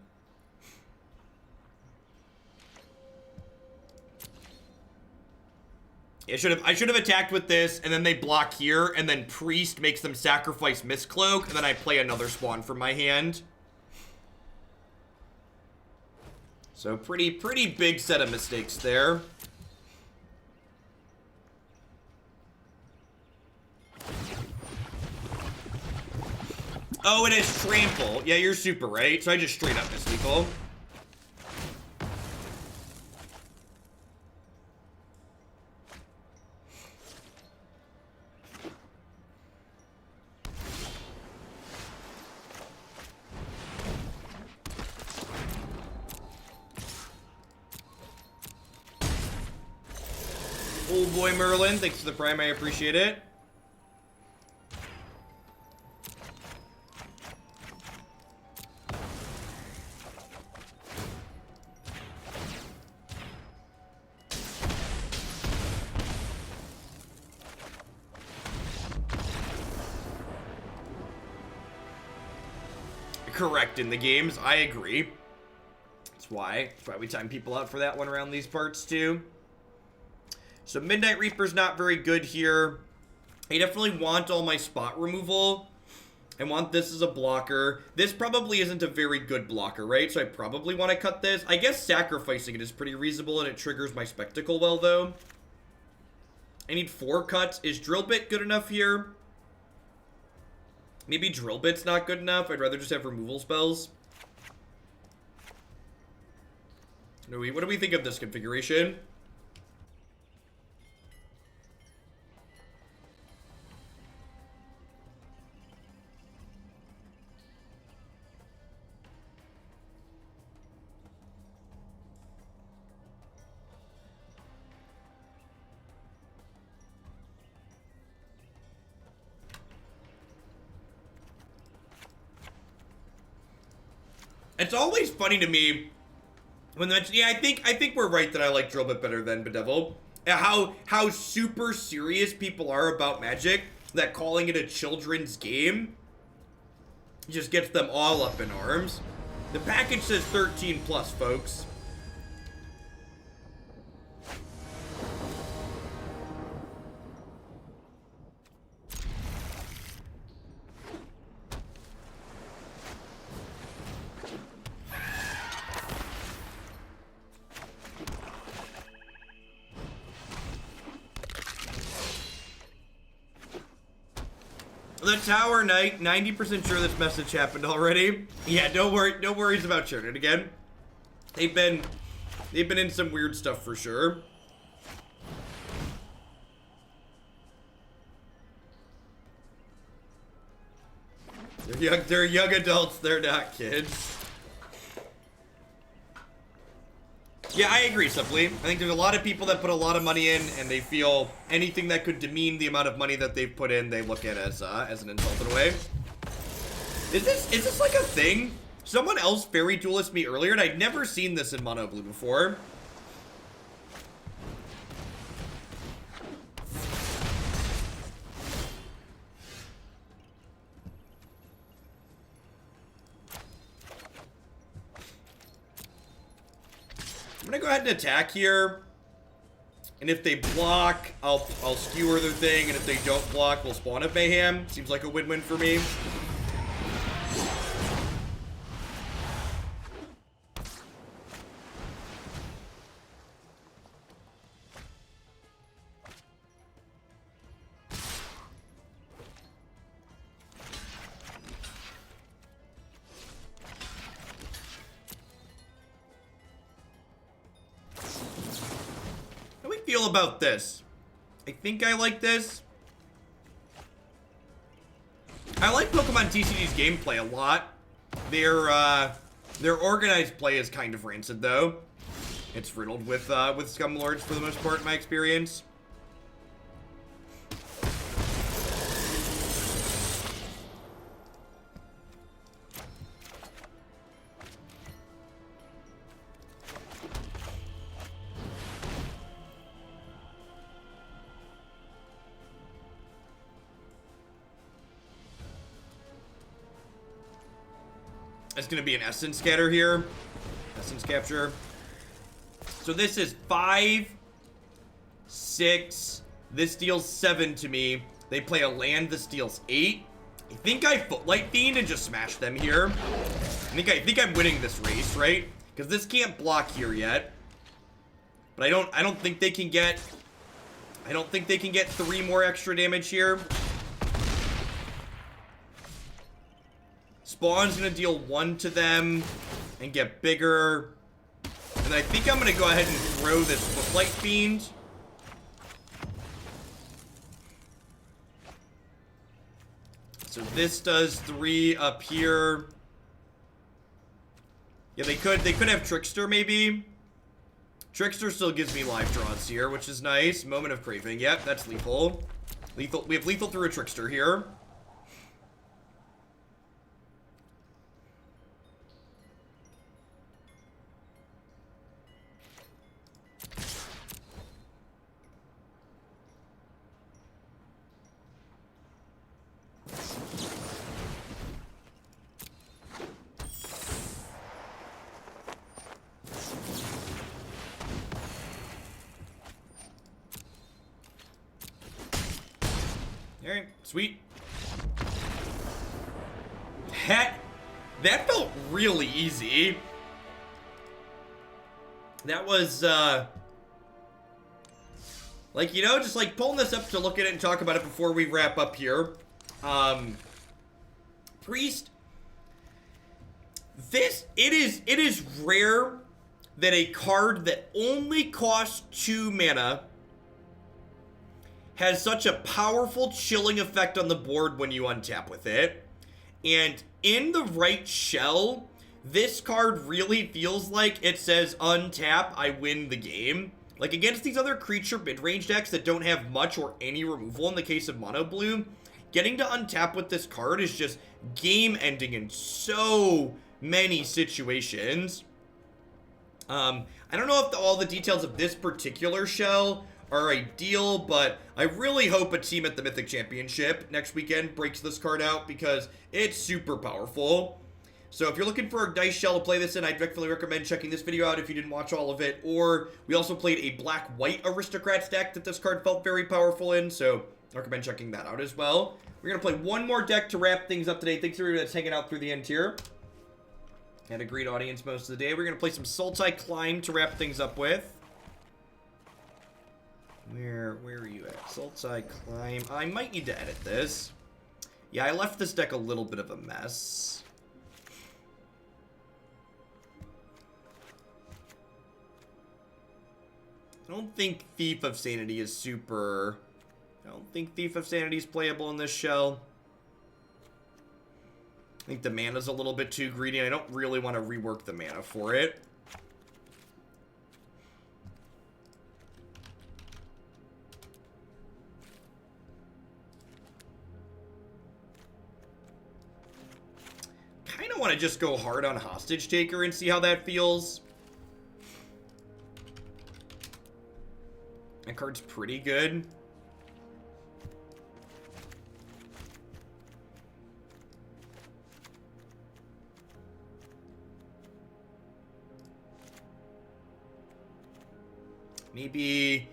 I should have attacked with this, and then they block here, and then Priest makes them sacrifice Mistcloak, and then I play another Spawn from my hand. So pretty big set of mistakes there. Oh, it has trample. Yeah, you're super right. So I just straight up mislethal. Old boy Merlin, thanks for the prime, I appreciate it. Correct in the games, I agree. That's why we time people out for that one around these parts too. So Midnight Reaper's not very good here. I definitely want all my spot removal. I want this as a blocker. This probably isn't a very good blocker, right? So I probably want to cut this. I guess sacrificing it is pretty reasonable, and it triggers my Spectacle well, though. I need 4 cuts. Is Drill Bit good enough here? Maybe Drill Bit's not good enough. I'd rather just have removal spells. What do we think of this configuration? It's always funny to me when they mention, yeah, I think we're right that I like Drill Bit better than Bedevil. How super serious people are about Magic, that calling it a children's game just gets them all up in arms. The package says 13 plus, folks. The Tower Knight, 90% sure this message happened already. Yeah, no worries about sharing it again. They've been in some weird stuff for sure. They're young adults, they're not kids. Yeah, I agree, Simply. I think there's a lot of people that put a lot of money in, and they feel anything that could demean the amount of money that they've put in, they look at as an insult in a way. Is this like a thing? Someone else fairy duelist me earlier, and I'd never seen this in Mono Blue before. I'm gonna go ahead and attack here, and if they block, I'll skewer their thing, and if they don't block, we'll Spawn of Mayhem. Seems like a win-win for me. Feel about this? I think I like this. I like Pokemon TCG's gameplay a lot. Their organized play is kind of rancid though. It's riddled with scum lords for the most part in my experience. It's going to be an Essence Scatter here. Essence Capture. So this is 5, 6. This deals 7 to me. They play a land. This deals 8. I think I Footlight Fiend and just smash them here. I think I'm winning this race, right? Because this can't block here yet. But I don't think they can get... I don't think they can get 3 more extra damage here. Spawn's gonna deal 1 to them and get bigger. And I think I'm gonna go ahead and throw this Footlight Fiend. So this does 3 up here. Yeah, they could have Trickster maybe. Trickster still gives me live draws here, which is nice. Moment of Craving. Yep, that's lethal. Lethal. We have lethal through a Trickster here. Alright, sweet. That felt really easy. That was, like, you know, just like pulling this up to look at it and talk about it before we wrap up here. Priest. It is rare that a card that only costs 2 mana has such a powerful chilling effect on the board when you untap with it. And in the right shell, this card really feels like it says untap, I win the game. Like against these other creature mid-range decks that don't have much or any removal in the case of Mono Blue, getting to untap with this card is just game ending in so many situations. I don't know if all the details of this particular shell are ideal, but I really hope a team at the Mythic Championship next weekend breaks this card out because it's super powerful. So if you're looking for a dice shell to play this in, I'd definitely recommend checking this video out if you didn't watch all of it. Or we also played a black-white Aristocrats deck that this card felt very powerful in, so I recommend checking that out as well. We're going to play one more deck to wrap things up today. Thanks to everybody that's hanging out through the end here. Had a great audience most of the day. We're going to play some Sultai Climb to wrap things up with. Where are you at? Sultai Climb. I might need to edit this. Yeah, I left this deck a little bit of a mess. I don't think Thief of Sanity is super... I don't think Thief of Sanity is playable in this shell. I think the mana's a little bit too greedy, and I don't really want to rework the mana for it. Kind of want to just go hard on Hostage Taker and see how that feels. That card's pretty good. Maybe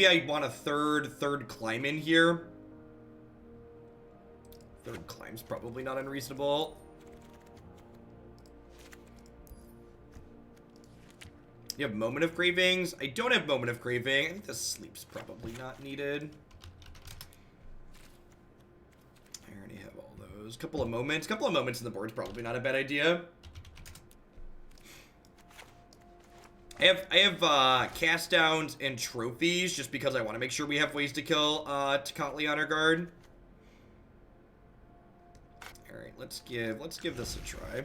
I want a third climb in here. Third climb's probably not unreasonable. You have Moment of Cravings. I don't have Moment of Craving. I think the Sleep's probably not needed. I already have all those. Couple of moments in the board's probably not a bad idea. I have cast downs and trophies just because I want to make sure we have ways to kill Tocatli Honor Guard. All right, let's give this a try.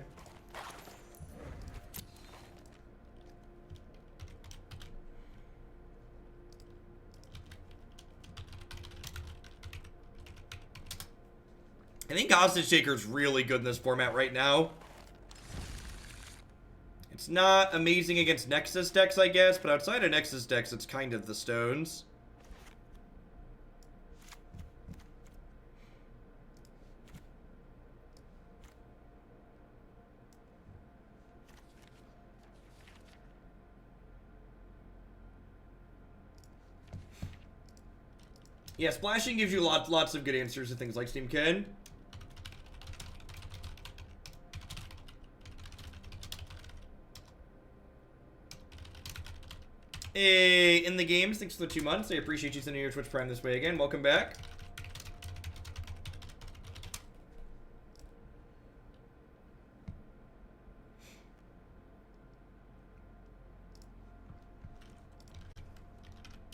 I think Hostage Taker is really good in this format right now. It's not amazing against Nexus decks, I guess, but outside of Nexus decks, it's kind of the stones. Yeah, splashing gives you lots of good answers to things like Steam Kid. Hey, in the games, thanks for the 2 months. I appreciate you sending your Twitch Prime this way again. Welcome back.